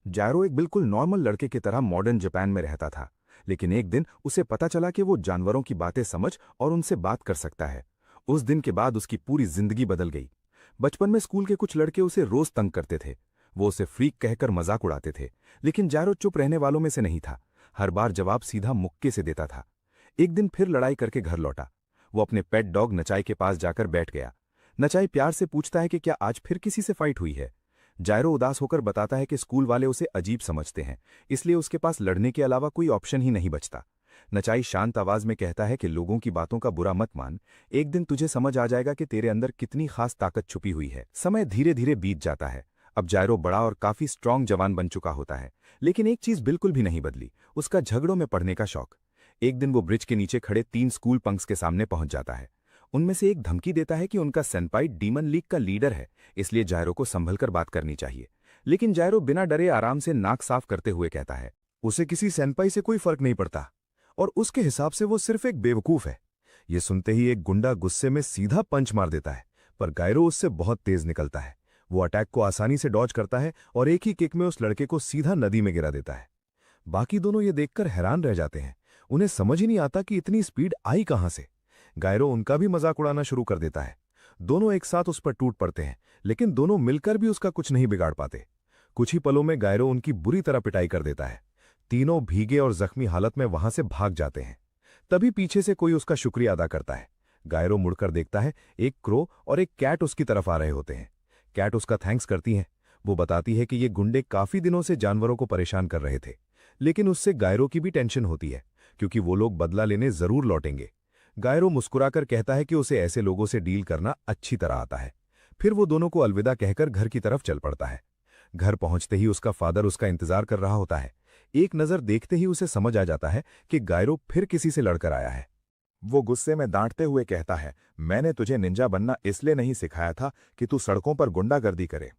जायरो एक बिल्कुल नॉर्मल लड़के की तरह मॉडर्न जापान में रहता था, लेकिन एक दिन उसे पता चला कि वो जानवरों की बातें समझ और उनसे बात कर सकता है। उस दिन के बाद उसकी पूरी जिंदगी बदल गई। बचपन में स्कूल के कुछ लड़के उसे रोज तंग करते थे। वो उसे फ्रीक कहकर मजाक उड़ाते थे, लेकिन जायरो चुप रहने वालों में से नहीं था। हर बार जवाब सीधा मुक्के से देता था। एक दिन फिर लड़ाई करके घर लौटा। वो अपने पेट डॉग नचाई के पास जाकर बैठ गया। नचाई प्यार से पूछता है कि क्या आज फिर किसी से फाइट हुई है। जायरो उदास होकर बताता है कि स्कूल वाले उसे अजीब समझते हैं, इसलिए उसके पास लड़ने के अलावा कोई ऑप्शन ही नहीं बचता। नचाई शांत आवाज में कहता है कि लोगों की बातों का बुरा मत मान। एक दिन तुझे समझ आ जाएगा कि तेरे अंदर कितनी खास ताकत छुपी हुई है। समय धीरे धीरे बीत जाता है। अब जायरो बड़ा और काफी स्ट्रांग जवान बन चुका होता है, लेकिन एक चीज बिल्कुल भी नहीं बदली, उसका झगड़ों में पड़ने का शौक। एक दिन वो ब्रिज के नीचे खड़े 3 स्कूल पंक्स के सामने पहुंच जाता है। उनमें से एक धमकी देता है कि उनका सेनपाई डीमन लीग का लीडर है, इसलिए जायरो को संभल कर बात करनी चाहिए। लेकिन जायरो बिना डरे आराम से नाक साफ करते हुए कहता है उसे किसी सेनपाई से कोई फर्क नहीं पड़ता, और उसके हिसाब से वो सिर्फ एक बेवकूफ है। ये सुनते ही एक गुंडा गुस्से में सीधा पंच मार देता है, पर गायरो उससे बहुत तेज निकलता है। वो अटैक को आसानी से डॉज करता है और एक ही किक में उस लड़के को सीधा नदी में गिरा देता है। बाकी दोनों ये देखकर हैरान रह जाते हैं। उन्हें समझ ही नहीं आता कि इतनी स्पीड आई कहां से। गायरो उनका भी मजाक उड़ाना शुरू कर देता है। दोनों एक साथ उस पर टूट पड़ते हैं, लेकिन दोनों मिलकर भी उसका कुछ नहीं बिगाड़ पाते। कुछ ही पलों में गायरो उनकी बुरी तरह पिटाई कर देता है। तीनों भीगे और जख्मी हालत में वहां से भाग जाते हैं। तभी पीछे से कोई उसका शुक्रिया अदा करता है। गायरो मुड़कर देखता है, एक क्रो और एक कैट उसकी तरफ आ रहे होते हैं। कैट उसका थैंक्स करती है। वो बताती है कि ये गुंडे काफी दिनों से जानवरों को परेशान कर रहे थे, लेकिन उससे गायरो की भी टेंशन होती है, क्योंकि वो लोग बदला लेने जरूर लौटेंगे। गायरो मुस्कुराकर कहता है कि उसे ऐसे लोगों से डील करना अच्छी तरह आता है। फिर वो दोनों को अलविदा कहकर घर की तरफ चल पड़ता है। घर पहुंचते ही उसका फादर उसका इंतजार कर रहा होता है। एक नजर देखते ही उसे समझ आ जाता है कि गायरो फिर किसी से लड़कर आया है। वो गुस्से में डांटते हुए कहता है, मैंने तुझे निंजा बनना इसलिए नहीं सिखाया था कि तू सड़कों पर गुंडागर्दी करे।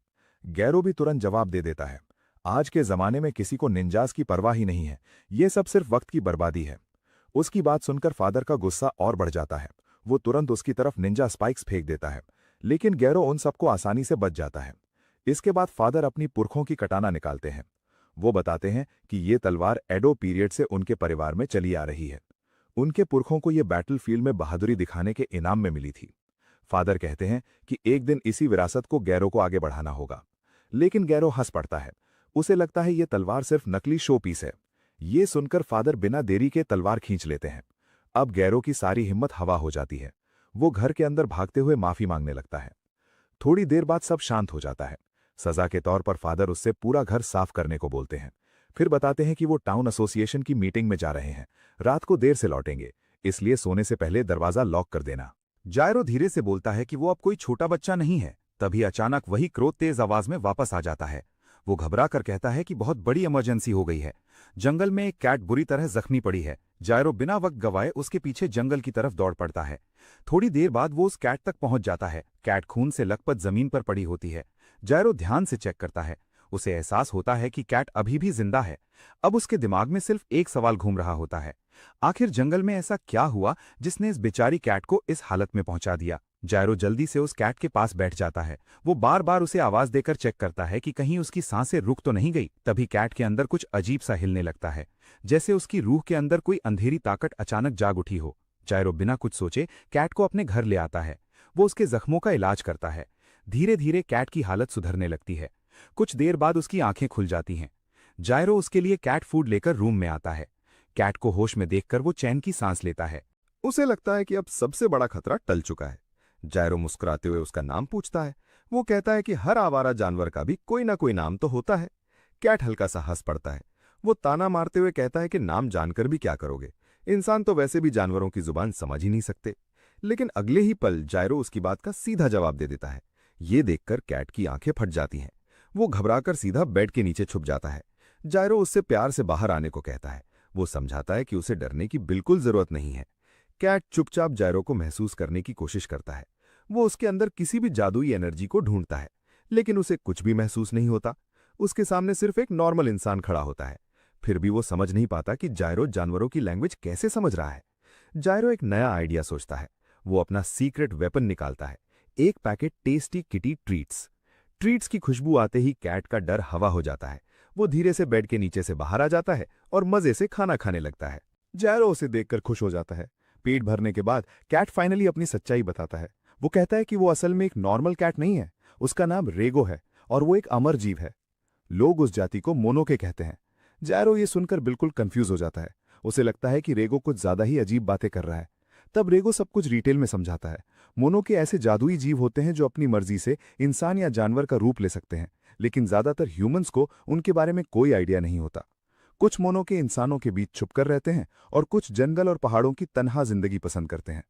गैरो भी तुरंत जवाब दे देता है, आज के जमाने में किसी को निंजास की परवाह ही नहीं है, ये सब सिर्फ वक्त की बर्बादी है। उसकी बात सुनकर फादर का गुस्सा और बढ़ जाता है। वो तुरंत उसकी तरफ निंजा स्पाइक्स फेंक देता है, लेकिन गैरो उन सबको आसानी से बच जाता है। इसके बाद फादर अपनी पुरखों की कटाना निकालते हैं। वो बताते हैं कि ये तलवार एडो पीरियड से उनके परिवार में चली आ रही है। उनके पुरखों को ये बैटलफील्ड में बहादुरी दिखाने के इनाम में मिली थी। फादर कहते हैं कि एक दिन इसी विरासत को गैरो को आगे बढ़ाना होगा, लेकिन गैरो हंस पड़ता है। उसे लगता है ये तलवार सिर्फ नकली शो पीस है। ये सुनकर फादर बिना देरी के तलवार खींच लेते हैं। अब गैरो की सारी हिम्मत हवा हो जाती है। वो घर के अंदर भागते हुए माफी मांगने लगता है। थोड़ी देर बाद सब शांत हो जाता है। सजा के तौर पर फादर उससे पूरा घर साफ करने को बोलते हैं। फिर बताते हैं कि वो टाउन एसोसिएशन की मीटिंग में जा रहे हैं, रात को देर से लौटेंगे, इसलिए सोने से पहले दरवाजा लॉक कर देना। जायरो धीरे से बोलता है कि वो अब कोई छोटा बच्चा नहीं है। तभी अचानक वही क्रोध तेज आवाज में वापस आ जाता है। वो घबरा कर कहता है कि बहुत बड़ी इमरजेंसी हो गई है। जंगल में एक कैट बुरी तरह जख्मी पड़ी है। जायरो बिना वक्त गवाए उसके पीछे जंगल की तरफ दौड़ पड़ता है। थोड़ी देर बाद वो उस कैट तक पहुंच जाता है। कैट खून से लकपत जमीन पर पड़ी होती है। जायरो ध्यान से चेक करता है। उसे एहसास होता है कि कैट अभी भी जिंदा है। अब उसके दिमाग में सिर्फ एक सवाल घूम रहा होता है, आखिर जंगल में ऐसा क्या हुआ जिसने इस बेचारी कैट को इस हालत में पहुंचा दिया। जायरो जल्दी से उस कैट के पास बैठ जाता है। वो बार बार उसे आवाज देकर चेक करता है कि कहीं उसकी सांसें रुक तो नहीं गई। तभी कैट के अंदर कुछ अजीब सा हिलने लगता है, जैसे उसकी रूह के अंदर कोई अंधेरी ताकत अचानक जाग उठी हो। जायरो बिना कुछ सोचे कैट को अपने घर ले आता है। वो उसके जख्मों का इलाज करता है। धीरे धीरे कैट की हालत सुधरने लगती है। कुछ देर बाद उसकी आंखें खुल जाती हैं। जायरो उसके लिए कैट फूड लेकर रूम में आता है। कैट को होश में देखकर वो चैन की सांस लेता है। उसे लगता है कि अब सबसे बड़ा खतरा टल चुका है। जायरो मुस्कुराते हुए उसका नाम पूछता है। वो कहता है कि हर आवारा जानवर का भी कोई ना कोई नाम तो होता है। कैट हल्का सा हंस पड़ता है। वो ताना मारते हुए कहता है कि नाम जानकर भी क्या करोगे, इंसान तो वैसे भी जानवरों की जुबान समझ ही नहीं सकते। लेकिन अगले ही पल जायरो उसकी बात का सीधा जवाब दे देता है। ये देखकर कैट की आंखें फट जाती हैं। वो घबराकर सीधा बेड के नीचे छुप जाता है। जायरो उससे प्यार से बाहर आने को कहता है। वो समझाता है कि उसे डरने की बिल्कुल जरूरत नहीं है। कैट चुपचाप जायरो को महसूस करने की कोशिश करता है। वो उसके अंदर किसी भी जादुई एनर्जी को ढूंढता है, लेकिन उसे कुछ भी महसूस नहीं होता। उसके सामने सिर्फ एक नॉर्मल इंसान खड़ा होता है। फिर भी वो समझ नहीं पाता कि जायरो जानवरों की लैंग्वेज कैसे समझ रहा है। जायरो एक नया आइडिया सोचता है। वो अपना सीक्रेट वेपन निकालता है, एक packet tasty kitty treats. Treats की खुशबू आते ही कैट का डर हवा हो जाता है। वो धीरे से बेड के नीचे से बाहर आ जाता है और मजे से खाना खाने लगता है। जायरो उसे देखकर खुश हो जाता है। पेट भरने के बाद कैट फाइनली अपनी सच्चाई बताता है। वो कहता है कि वो असल में एक नॉर्मल कैट नहीं है, उसका नाम रेगो है और वो एक अमर जीव है। लोग उस जाति को मोनोके कहते हैं। जायरो ये सुनकर बिल्कुल कंफ्यूज हो जाता है। उसे लगता है कि रेगो कुछ ज्यादा ही अजीब बातें कर रहा है। तब रेगो सब कुछ डिटेल में समझाता है। मोनोके ऐसे जादुई जीव होते हैं जो अपनी मर्जी से इंसान या जानवर का रूप ले सकते हैं, लेकिन ज्यादातर ह्यूमंस को उनके बारे में कोई आइडिया नहीं होता। कुछ मोनोके इंसानों के बीच छुपकर रहते हैं और कुछ जंगल और पहाड़ों की तन्हा जिंदगी पसंद करते हैं।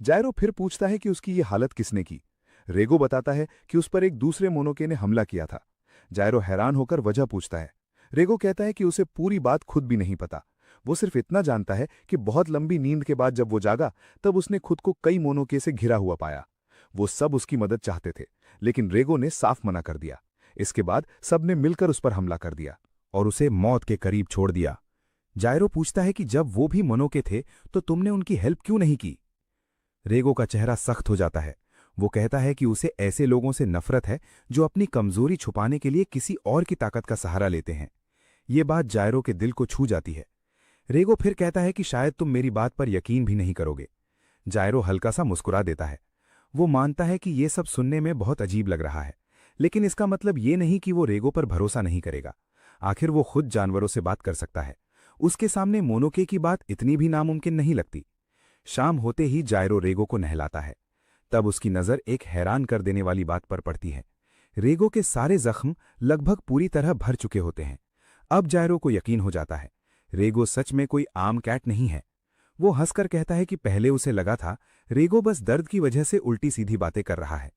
जायरो फिर पूछता है कि उसकी ये हालत किसने की। रेगो बताता है कि उस पर एक दूसरे मोनोके ने हमला किया था। जायरो हैरान होकर वजह पूछता है। रेगो कहता है कि उसे पूरी बात खुद भी नहीं पता। वो सिर्फ इतना जानता है कि बहुत लंबी नींद के बाद जब वो जागा तब उसने खुद को कई मोनोके से घिरा हुआ पाया। वो सब उसकी मदद चाहते थे, लेकिन रेगो ने साफ मना कर दिया। इसके बाद सबने मिलकर उस पर हमला कर दिया और उसे मौत के करीब छोड़ दिया। जायरो पूछता है कि जब वो भी मोनोके थे तो तुमने उनकी हेल्प क्यों नहीं की। रेगो का चेहरा सख्त हो जाता है। वो कहता है कि उसे ऐसे लोगों से नफरत है जो अपनी कमजोरी छुपाने के लिए किसी और की ताकत का सहारा लेते हैं। ये बात जायरो के दिल को छू जाती है। रेगो फिर कहता है कि शायद तुम मेरी बात पर यकीन भी नहीं करोगे। जायरो हल्का सा मुस्कुरा देता है। वो मानता है कि ये सब सुनने में बहुत अजीब लग रहा है, लेकिन इसका मतलब ये नहीं कि वो रेगो पर भरोसा नहीं करेगा। आखिर वो खुद जानवरों से बात कर सकता है। उसके सामने मोनोके की बात इतनी भी नामुमकिन नहीं लगती। शाम होते ही जायरो रेगो को नहलाता है। तब उसकी नज़र एक हैरान कर देने वाली बात पर पड़ती है। रेगो के सारे जख्म लगभग पूरी तरह भर चुके होते हैं। अब जायरो को यकीन हो जाता है, रेगो सच में कोई आम कैट नहीं है। वो हंसकर कहता है कि पहले उसे लगा था रेगो बस दर्द की वजह से उल्टी सीधी बातें कर रहा है।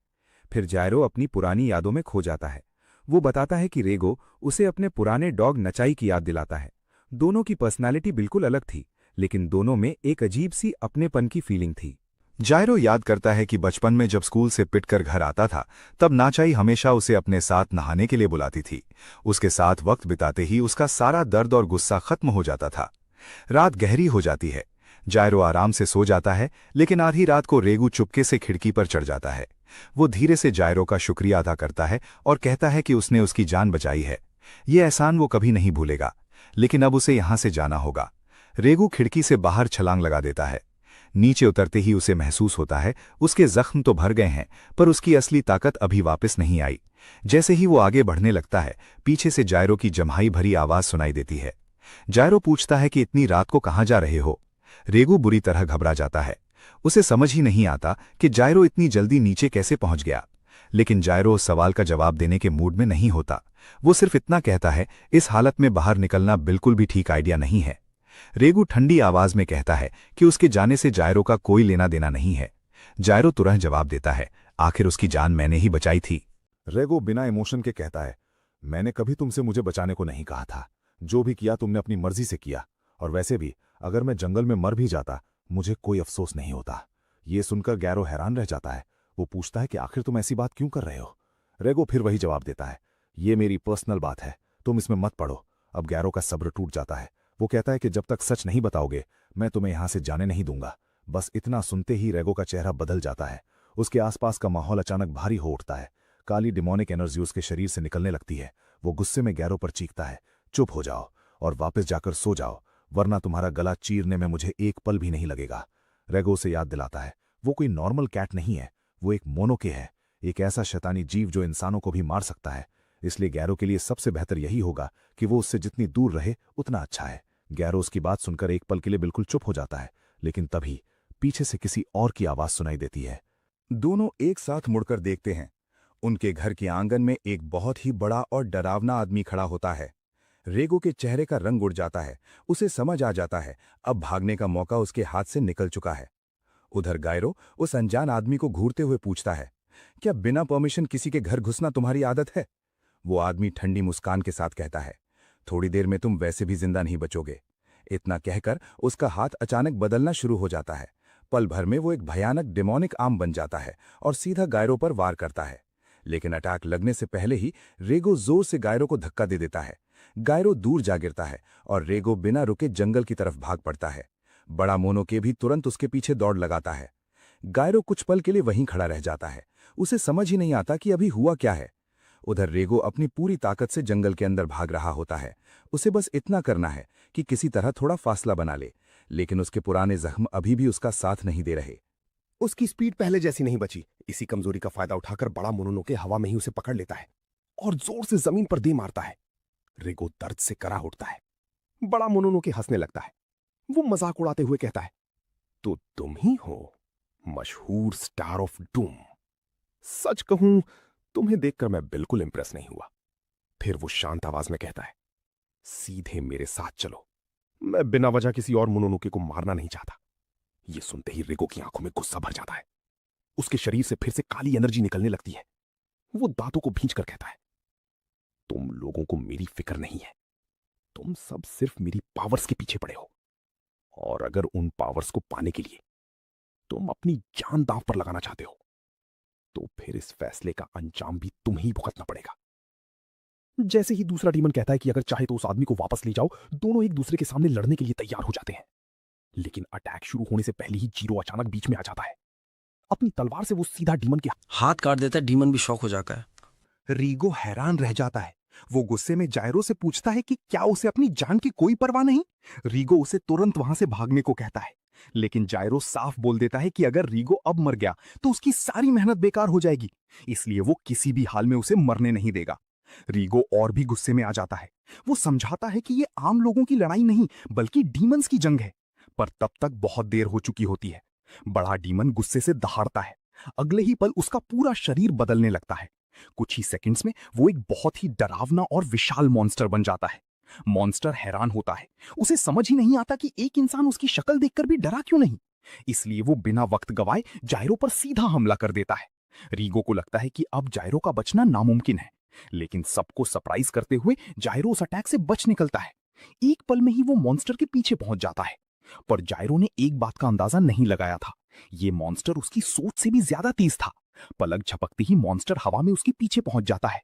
फिर जायरो अपनी पुरानी यादों में खो जाता है। वो बताता है कि रेगो उसे अपने पुराने डॉग नचाई की याद दिलाता है। दोनों की पर्सनालिटी बिल्कुल अलग थी, लेकिन दोनों में एक अजीब सी अपनेपन की फीलिंग थी। जायरो याद करता है कि बचपन में जब स्कूल से पिटकर घर आता था तब नाचाई हमेशा उसे अपने साथ नहाने के लिए बुलाती थी। उसके साथ वक्त बिताते ही उसका सारा दर्द और गुस्सा खत्म हो जाता था। रात गहरी हो जाती है। जायरो आराम से सो जाता है, लेकिन आधी रात को रेगू चुपके से खिड़की पर चढ़ जाता है। वो धीरे से जायरो का शुक्रिया अदा करता है और कहता है कि उसने उसकी जान बचाई है। ये एहसान वो कभी नहीं भूलेगा, लेकिन अब उसे यहां से जाना होगा। रेगू खिड़की से बाहर छलांग लगा देता है। नीचे उतरते ही उसे महसूस होता है उसके जख्म तो भर गए हैं, पर उसकी असली ताकत अभी वापस नहीं आई। जैसे ही वो आगे बढ़ने लगता है, पीछे से जायरो की जम्हाई भरी आवाज सुनाई देती है। जायरो पूछता है कि इतनी रात को कहाँ जा रहे हो। रेगू बुरी तरह घबरा जाता है। उसे समझ ही नहीं आता कि जायरो इतनी जल्दी नीचे कैसे पहुंच गया, लेकिन जायरो उस सवाल का जवाब देने के मूड में नहीं होता। वो सिर्फ इतना कहता है, इस हालत में बाहर निकलना बिल्कुल भी ठीक आइडिया नहीं है। रेगू ठंडी आवाज में कहता है कि उसके जाने से जायरो का कोई लेना देना नहीं है। जायरो तुरंत जवाब देता है, आखिर उसकी जान मैंने ही बचाई थी। रेगो बिना इमोशन के कहता है, मैंने कभी तुमसे मुझे बचाने को नहीं कहा था। जो भी किया तुमने अपनी मर्जी से किया, और वैसे भी अगर मैं जंगल में मर भी जाता मुझे कोई अफसोस नहीं होता। ये सुनकर गैरो हैरान रह जाता है। वो पूछता है कि आखिर तुम ऐसी बात क्यों कर रहे हो। रेगो फिर वही जवाब देता है, ये मेरी पर्सनल बात है, तुम इसमें मत पड़ो। अब गैरो का सब्र टूट जाता है। वो कहता है कि जब तक सच नहीं बताओगे मैं तुम्हें यहां से जाने नहीं दूंगा। बस इतना सुनते ही रेगो का चेहरा बदल जाता है। उसके आसपास का माहौल अचानक भारी हो उठता है। काली डिमोनिक एनर्जी उसके शरीर से निकलने लगती है। वो गुस्से में गैरो पर चीखता है, चुप हो जाओ और वापस जाकर सो जाओ, वरना तुम्हारा गला चीरने में मुझे एक पल भी नहीं लगेगा। रेगो उसे याद दिलाता है, वो कोई नॉर्मल कैट नहीं है, वो एक मोनोके है, एक ऐसा शैतानी जीव जो इंसानों को भी मार सकता है। इसलिए गैरो के लिए सबसे बेहतर यही होगा कि वो उससे जितनी दूर रहे उतना अच्छा है। गैरो उसकी बात सुनकर एक पल के लिए बिल्कुल चुप हो जाता है, लेकिन तभी पीछे से किसी और की आवाज सुनाई देती है। दोनों एक साथ मुड़कर देखते हैं। उनके घर के आंगन में एक बहुत ही बड़ा और डरावना आदमी खड़ा होता है। रेगो के चेहरे का रंग उड़ जाता है। उसे समझ आ जाता है अब भागने का मौका उसके हाथ से निकल चुका है। उधर गायरो उस अनजान आदमी को घूरते हुए पूछता है, क्या बिना परमिशन किसी के घर घुसना तुम्हारी आदत है? वो आदमी ठंडी मुस्कान के साथ कहता है, थोड़ी देर में तुम वैसे भी जिंदा नहीं बचोगे। इतना कहकर उसका हाथ अचानक बदलना शुरू हो जाता है। पल भर में वो एक भयानक डिमोनिक आर्म बन जाता है और सीधा गायरो पर वार करता है। लेकिन अटैक लगने से पहले ही रेगो जोर से गायरो को धक्का दे देता है। गायरो दूर जा गिरता है और रेगो बिना रुके जंगल की तरफ भाग पड़ता है। बड़ा मोनोके भी तुरंत उसके पीछे दौड़ लगाता है। गायरो कुछ पल के लिए वहीं खड़ा रह जाता है। उसे समझ ही नहीं आता कि अभी हुआ क्या है। उधर रेगो अपनी पूरी ताकत से जंगल के अंदर भाग रहा होता है। उसे बस इतना करना है कि किसी तरह थोड़ा फासला बना ले, लेकिन उसके पुराने जख्म अभी भी उसका साथ नहीं दे रहे। उसकी स्पीड पहले जैसी नहीं बची। इसी कमजोरी का फायदा उठाकर बड़ा मोनोनोके हवा में ही उसे पकड़ लेता है और जोर से जमीन पर दे मारता है। रेगो दर्द से करा उठता है। बड़ा मोनोनोके हंसने लगता है। वो मजाक उड़ाते हुए कहता है, तो तुम ही हो मशहूर स्टार ऑफ डूम। सच कहूं, तुम्हें देखकर मैं बिल्कुल इंप्रेस नहीं हुआ। फिर वो शांत आवाज में कहता है, सीधे मेरे साथ चलो। मैं बिना वजह किसी और मोनोनोके को मारना नहीं चाहता। ये सुनते ही रेगो की आंखों में गुस्सा भर जाता है। उसके शरीर से फिर से काली एनर्जी निकलने लगती है। वो दांतों को भींचकर कहता है, तुम लोगों को मेरी फिक्र नहीं है। तुम सब सिर्फ मेरी पावर्स के पीछे पड़े हो, और अगर उन पावर्स को पाने के लिए तुम अपनी जान दांव पर लगाना चाहते हो, तो फिर इस फैसले का अंजाम भी तुम्हें ही भुगतना पड़ेगा। जैसे ही दूसरा डीमन कहता है कि अगर चाहे तो उस आदमी को वापस ले जाओ, दोनों एक दूसरे के सामने लड़ने के लिए तैयार हो जाते हैं। लेकिन अटैक शुरू होने से पहले ही जीरो अचानक बीच में आ जाता है। अपनी तलवार से वो सीधा डीमन के हाथ काट देता है। डीमन भी शॉक हो जाता है। रीगो हैरान रह जाता है। वो गुस्से में जायरो से पूछता है कि क्या उसे अपनी जान की कोई परवाह नहीं। रीगो उसे तुरंत वहां से भागने को कहता है, लेकिन जायरो साफ बोल देता है कि अगर रीगो अब मर गया तो उसकी सारी मेहनत बेकार हो जाएगी, इसलिए वो किसी भी हाल में उसे मरने नहीं देगा। रीगो और भी गुस्से में आ जाता है। वो समझाता है कि ये आम लोगों की लड़ाई नहीं बल्कि डीमंस की जंग है, पर तब तक बहुत देर हो चुकी होती है। बड़ा डीमन गुस्से से दहाड़ता है। अगले ही पल उसका पूरा शरीर बदलने लगता है। कुछ ही सेकंड्स में वो एक बहुत ही डरावना और विशाल मॉन्स्टर बन जाता है। मॉन्स्टर हैरान होता है। उसे समझ ही नहीं आता कि एक इंसान उसकी शक्ल देखकर भी डरा क्यों नहीं। इसलिए वो बिना वक्त गवाए जायरो पर सीधा हमला कर देता है। रीगो को लगता है कि अब जायरो का बचना नामुमकिन है, लेकिन सबको सरप्राइज करते हुए जायरो उस अटैक से बच निकलता है। एक पल में ही वो मॉन्स्टर के पीछे पहुंच जाता है। पर जायरो ने एक बात का अंदाजा नहीं लगाया था, ये मॉन्स्टर उसकी सोच से भी ज्यादा तेज था। पलक झपकते ही मॉन्स्टर हवा में उसके पीछे पहुंच जाता है।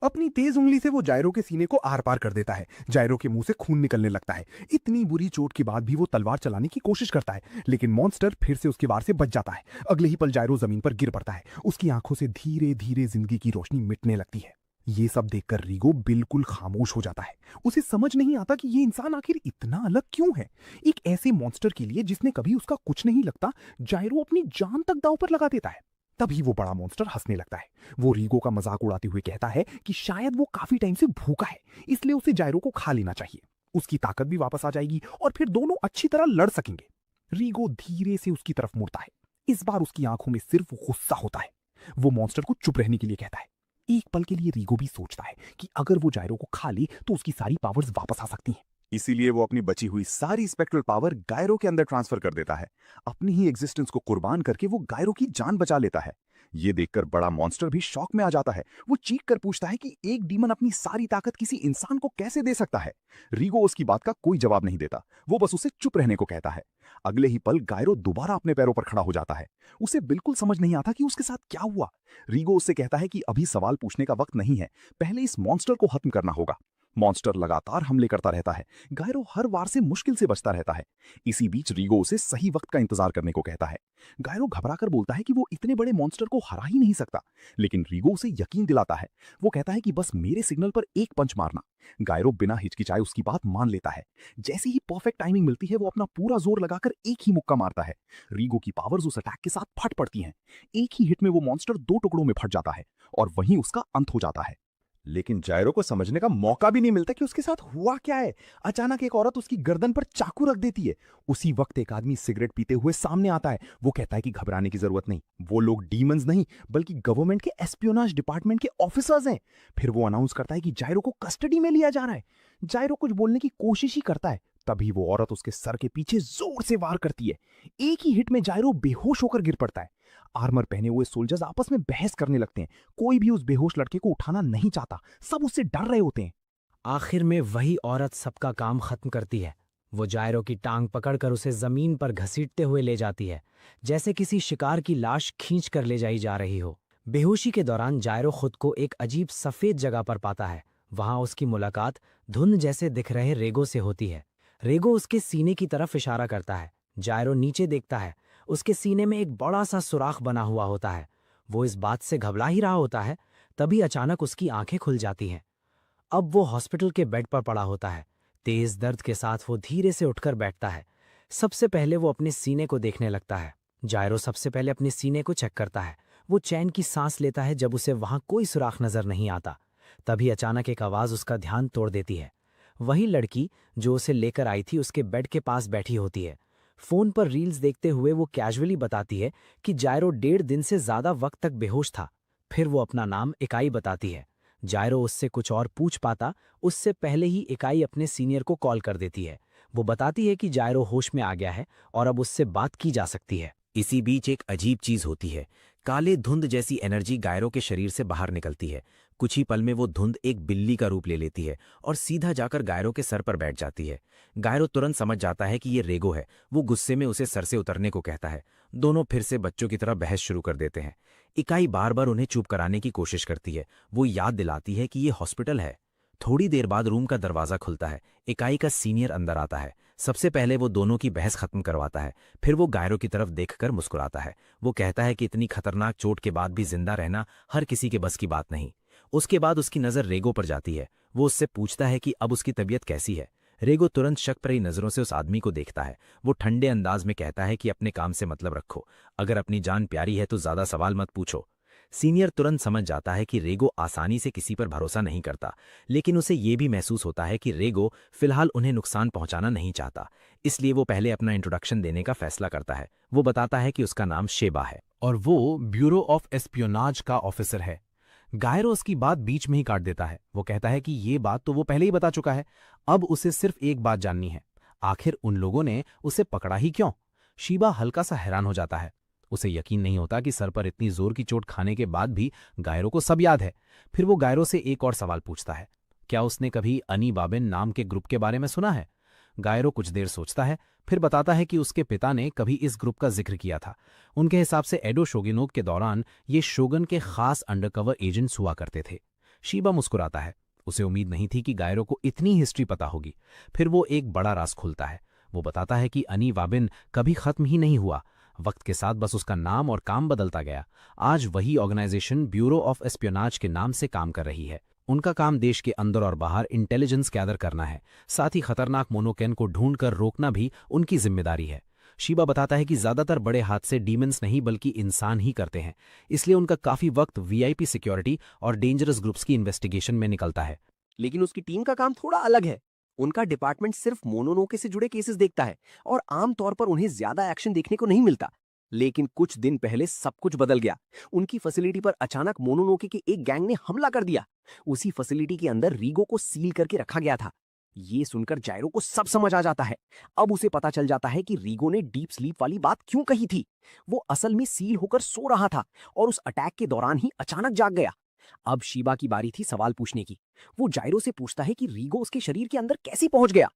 अपनी तेज उंगली से वो जायरो के सीने को आर पार कर देता है। जायरो के मुंह से खून निकलने लगता है। इतनी बुरी चोट के बाद भी वो तलवार चलाने की कोशिश करता है, लेकिन मॉन्स्टर फिर से उसके वार से बच जाता है। अगले ही पल जायरो जमीन पर गिर पड़ता है। उसकी आंखों से धीरे धीरे जिंदगी की रोशनी मिटने लगती है। ये सब देखकर रीगो बिल्कुल खामोश हो जाता है। उसे समझ नहीं आता कि ये इंसान आखिर इतना अलग क्यों है। एक ऐसे मॉन्स्टर के लिए जिसने कभी उसका कुछ नहीं लगता, जायरो अपनी जान तक दांव पर लगा देता है। तभी वो बड़ा मॉन्स्टर हंसने लगता है। वो रीगो का मजाक उड़ाते हुए कहता है कि शायद वो काफी टाइम से भूखा है, इसलिए उसे जायरो को खा लेना चाहिए। उसकी ताकत भी वापस आ जाएगी और फिर दोनों अच्छी तरह लड़ सकेंगे। रीगो धीरे से उसकी तरफ मुड़ता है। इस बार उसकी आंखों में सिर्फ गुस्सा होता है। वो मॉन्स्टर को चुप रहने के लिए कहता है। एक पल के लिए रीगो भी सोचता है कि अगर वो जायरो को खा ले तो उसकी सारी पावर्स वापस आ सकती हैं। इसीलिए वो अपनी बची हुई सारी स्पेक्ट्रल पावर गायरो के अंदर ट्रांसफर कर देता है। अपनी ही एग्जिस्टेंस को कुर्बान करके वो गायरो की जान बचा लेता है। ये देखकर बड़ा मॉन्स्टर भी शॉक में आ जाता है। वो चीख कर पूछता है कि एक डीमन अपनी सारी ताकत किसी इंसान को कैसे दे सकता है। रीगो उसकी बात का कोई जवाब नहीं देता। वो बस उसे चुप रहने को कहता है। अगले ही पल गायरो दोबारा अपने पैरों पर खड़ा हो जाता है। उसे बिल्कुल समझ नहीं आता कि उसके साथ क्या हुआ। रीगो उससे कहता है कि अभी सवाल पूछने का वक्त नहीं है, पहले इस मॉन्स्टर को खत्म करना होगा। मॉन्स्टर लगातार हमले करता रहता है। गायरो हर वार से मुश्किल से बचता रहता है। इसी बीच रीगो उसे सही वक्त का इंतजार करने को कहता है। गायरो घबराकर बोलता है कि वो इतने बड़े मॉन्स्टर को हरा ही नहीं सकता, लेकिन रीगो उसे यकीन दिलाता है। वो कहता है कि बस मेरे सिग्नल पर एक पंच मारना। गायरो बिना हिचकिचाए उसकी बात मान लेता है। जैसे ही परफेक्ट टाइमिंग मिलती है, वो अपना पूरा जोर लगाकर एक ही मुक्का मारता है। रीगो की पावर्स उस अटैक के साथ फट पड़ती हैं। एक ही हिट में वो मॉन्स्टर 2 टुकड़ों में फट जाता है और वहीं उसका अंत हो जाता है। लेकिन जायरो को समझने का मौका भी नहीं मिलता कि उसके साथ हुआ क्या है। अचानक एक औरत उसकी गर्दन पर चाकू रख देती है। उसी वक्त एक आदमी सिगरेट पीते हुए सामने आता है। वो कहता है कि घबराने की जरूरत नहीं, वो लोग डीमंस नहीं बल्कि गवर्नमेंट के एस्पियोनाज डिपार्टमेंट के ऑफिसर्स हैं। फिर वो अनाउंस करता है कि जायरो को कस्टडी में लिया जा रहा है। जायरो कुछ बोलने की कोशिश ही करता है, तभी वो औरत उसके सर के पीछे जोर से वार करती है। एक ही हिट में जायरो बेहोश होकर गिर पड़ता है। आर्मर पहने हुए सोल्जर्स आपस में बहस करने लगते हैं। कोई भी उस बेहोश लड़के को उठाना नहीं चाहता, सब उससे डर रहे होते हैं। आखिर में वही औरत सबका काम खत्म करती है। वो जायरो की टांग पकड़कर उसे जमीन पर घसीटते हुए ले जाती है, जैसे किसी शिकार की लाश खींच कर ले जाई जा रही हो। बेहोशी के दौरान जायरो खुद को एक अजीब सफेद जगह पर पाता है। वहां उसकी मुलाकात धुंध जैसे दिख रहे रेगो से होती है। रेगो उसके सीने की तरफ इशारा करता है। जायरो नीचे देखता है। उसके सीने में एक बड़ा सा सुराख बना हुआ होता है। वो इस बात से घबरा ही रहा होता है, तभी अचानक उसकी आंखें खुल जाती हैं। अब वो हॉस्पिटल के बेड पर पड़ा होता है। तेज दर्द के साथ वो धीरे से उठकर बैठता है। सबसे पहले वो अपने सीने को देखने लगता है। जायरो सबसे पहले अपने सीने को चेक करता है। वो चैन की सांस लेता है जब उसे वहां कोई सुराख नजर नहीं आता। तभी अचानक एक आवाज उसका ध्यान तोड़ देती है। वही लड़की जो उसे लेकर आई थी उसके बेड के पास बैठी होती है। फोन पर रील्स देखते हुए वो कैजुअली बताती है कि जायरो 1.5 दिन से ज्यादा वक्त तक बेहोश था। फिर वो अपना नाम इकाई बताती है। जायरो उससे कुछ और पूछ पाता उससे पहले ही इकाई अपने सीनियर को कॉल कर देती है। वो बताती है कि जायरो होश में आ गया है और अब उससे बात की जा सकती है। इसी बीच एक अजीब चीज होती है। काले धुंध जैसी एनर्जी गायरो के शरीर से बाहर निकलती है। कुछ ही पल में वो धुंध एक बिल्ली का रूप ले लेती है और सीधा जाकर गायरो के सर पर बैठ जाती है। गायरो तुरंत समझ जाता है कि ये रेगो है। वो गुस्से में उसे सर से उतरने को कहता है। दोनों फिर से बच्चों की तरह बहस शुरू कर देते हैं। इकाई बार बार उन्हें चुप कराने की कोशिश करती है। वो याद दिलाती है कि ये हॉस्पिटल है। थोड़ी देर बाद रूम का दरवाजा खुलता है। इकाई का सीनियर अंदर आता है। सबसे पहले वो दोनों की बहस खत्म करवाता है। फिर वो गायरो की तरफ देखकर मुस्कुराता है। वो कहता है कि इतनी खतरनाक चोट के बाद भी जिंदा रहना हर किसी के बस की बात नहीं। उसके बाद उसकी नज़र रेगो पर जाती है। वो उससे पूछता है कि अब उसकी तबीयत कैसी है। रेगो तुरंत शक भरी नज़रों से उस आदमी को देखता है। वो ठंडे अंदाज में कहता है कि अपने काम से मतलब रखो। अगर अपनी जान प्यारी है तो ज़्यादा सवाल मत पूछो। सीनियर तुरंत समझ जाता है कि रेगो आसानी से किसी पर भरोसा नहीं करता, लेकिन उसे ये भी महसूस होता है कि रेगो फिलहाल उन्हें नुकसान पहुंचाना नहीं चाहता। इसलिए वो पहले अपना इंट्रोडक्शन देने का फैसला करता है। वो बताता है कि उसका नाम शेबा है और वो ब्यूरो ऑफ एस्पियोनाज का ऑफिसर है। गायरो उसकी बात बीच में ही काट देता है। वो कहता है कि ये बात तो वो पहले ही बता चुका है। अब उसे सिर्फ एक बात जाननी है, आखिर उन लोगों ने उसे पकड़ा ही क्यों। शीबा हल्का सा हैरान हो जाता है। उसे यकीन नहीं होता कि सर पर इतनी जोर की चोट खाने के बाद भी गायरो को सब याद है। फिर वो गायरो से एक और सवाल पूछता है, क्या उसने कभी अनी बाबेन नाम के ग्रुप के बारे में सुना है। गायरो कुछ देर सोचता है, फिर बताता है कि उसके पिता ने कभी इस ग्रुप का जिक्र किया था। उनके हिसाब से एडो शोगिनोग के दौरान ये शोगन के खास अंडरकवर एजेंट्स हुआ करते थे। शीबा मुस्कुराता है। उसे उम्मीद नहीं थी कि गायरो को इतनी हिस्ट्री पता होगी। फिर वो एक बड़ा राज खोलता है। वो बताता है कि अनी वाबिन कभी खत्म ही नहीं हुआ। वक्त के साथ बस उसका नाम और काम बदलता गया। आज वही ऑर्गेनाइजेशन ब्यूरो ऑफ एस्पियोनाज के नाम से काम कर रही है। उनका काम देश के अंदर और बाहर इंटेलिजेंस गैदर करना है। साथ ही खतरनाक मोनोकेन को ढूंढकर रोकना भी उनकी जिम्मेदारी है। शीबा बताता है कि ज्यादातर बड़े हादसे डीमंस नहीं बल्कि इंसान ही करते हैं। इसलिए उनका काफी वक्त वीआईपी सिक्योरिटी और डेंजरस ग्रुप्स की इन्वेस्टिगेशन में निकलता है। लेकिन उसकी टीम का काम थोड़ा अलग है। उनका डिपार्टमेंट सिर्फ मोनोनोके से जुड़े केसेस देखता है और आमतौर पर उन्हें ज्यादा एक्शन देखने को नहीं मिलता। लेकिन कुछ दिन पहले सब कुछ बदल गया। उनकी फैसिलिटी पर अचानक मोनोनोके के एक गैंग ने हमला कर दिया। उसी फैसिलिटी के अंदर रीगो को सील करके रखा गया था। ये सुनकर जायरो को सब समझ आ जाता है। अब उसे पता चल जाता है कि रीगो ने डीप स्लीप वाली बात क्यों कही थी। वो असल में सील होकर सो रहा था और उस अटैक के दौरान ही अचानक जाग गया। अब शीबा की बारी थी सवाल पूछने की। वो जायरो से पूछता है कि रीगो उसके शरीर के अंदर कैसे पहुंच गया।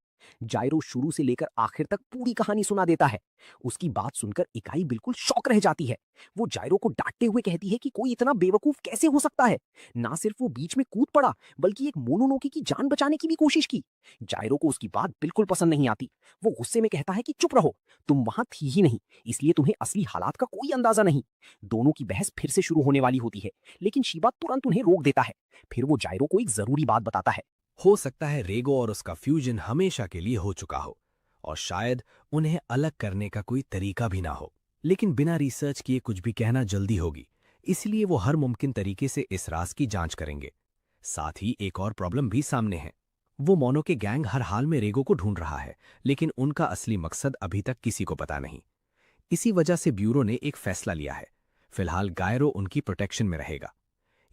जायरो शुरू से लेकर आखिर तक पूरी कहानी सुना देता है। उसकी बात सुनकर इकाई बिल्कुल शॉक रह जाती है। वो जायरो को डांटते हुए कहती है कि कोई इतना बेवकूफ कैसे हो सकता है। ना सिर्फ वो बीच में कूद पड़ा बल्कि एक मोनोनोके की जान बचाने की भी कोशिश की। जायरो को उसकी बात बिल्कुल पसंद नहीं आती। वो गुस्से में कहता है कि चुप रहो, तुम वहां थी ही नहीं, इसलिए तुम्हें असली हालात का कोई अंदाजा नहीं। दोनों की बहस फिर से शुरू होने वाली होती है, लेकिन शीबा तुरंत उन्हें रोक देता है। फिर वो जायरो को एक जरूरी बात बताता है। हो सकता है रेगो और उसका फ्यूजन हमेशा के लिए हो चुका हो और शायद उन्हें अलग करने का कोई तरीका भी ना हो। लेकिन बिना रिसर्च किए कुछ भी कहना जल्दी होगी, इसलिए वो हर मुमकिन तरीके से इस राज की जांच करेंगे। साथ ही एक और प्रॉब्लम भी सामने है। वो मोनो के गैंग हर हाल में रेगो को ढूंढ रहा है, लेकिन उनका असली मकसद अभी तक किसी को पता नहीं। इसी वजह से ब्यूरो ने एक फैसला लिया है। फिलहाल गायरो उनकी प्रोटेक्शन में रहेगा।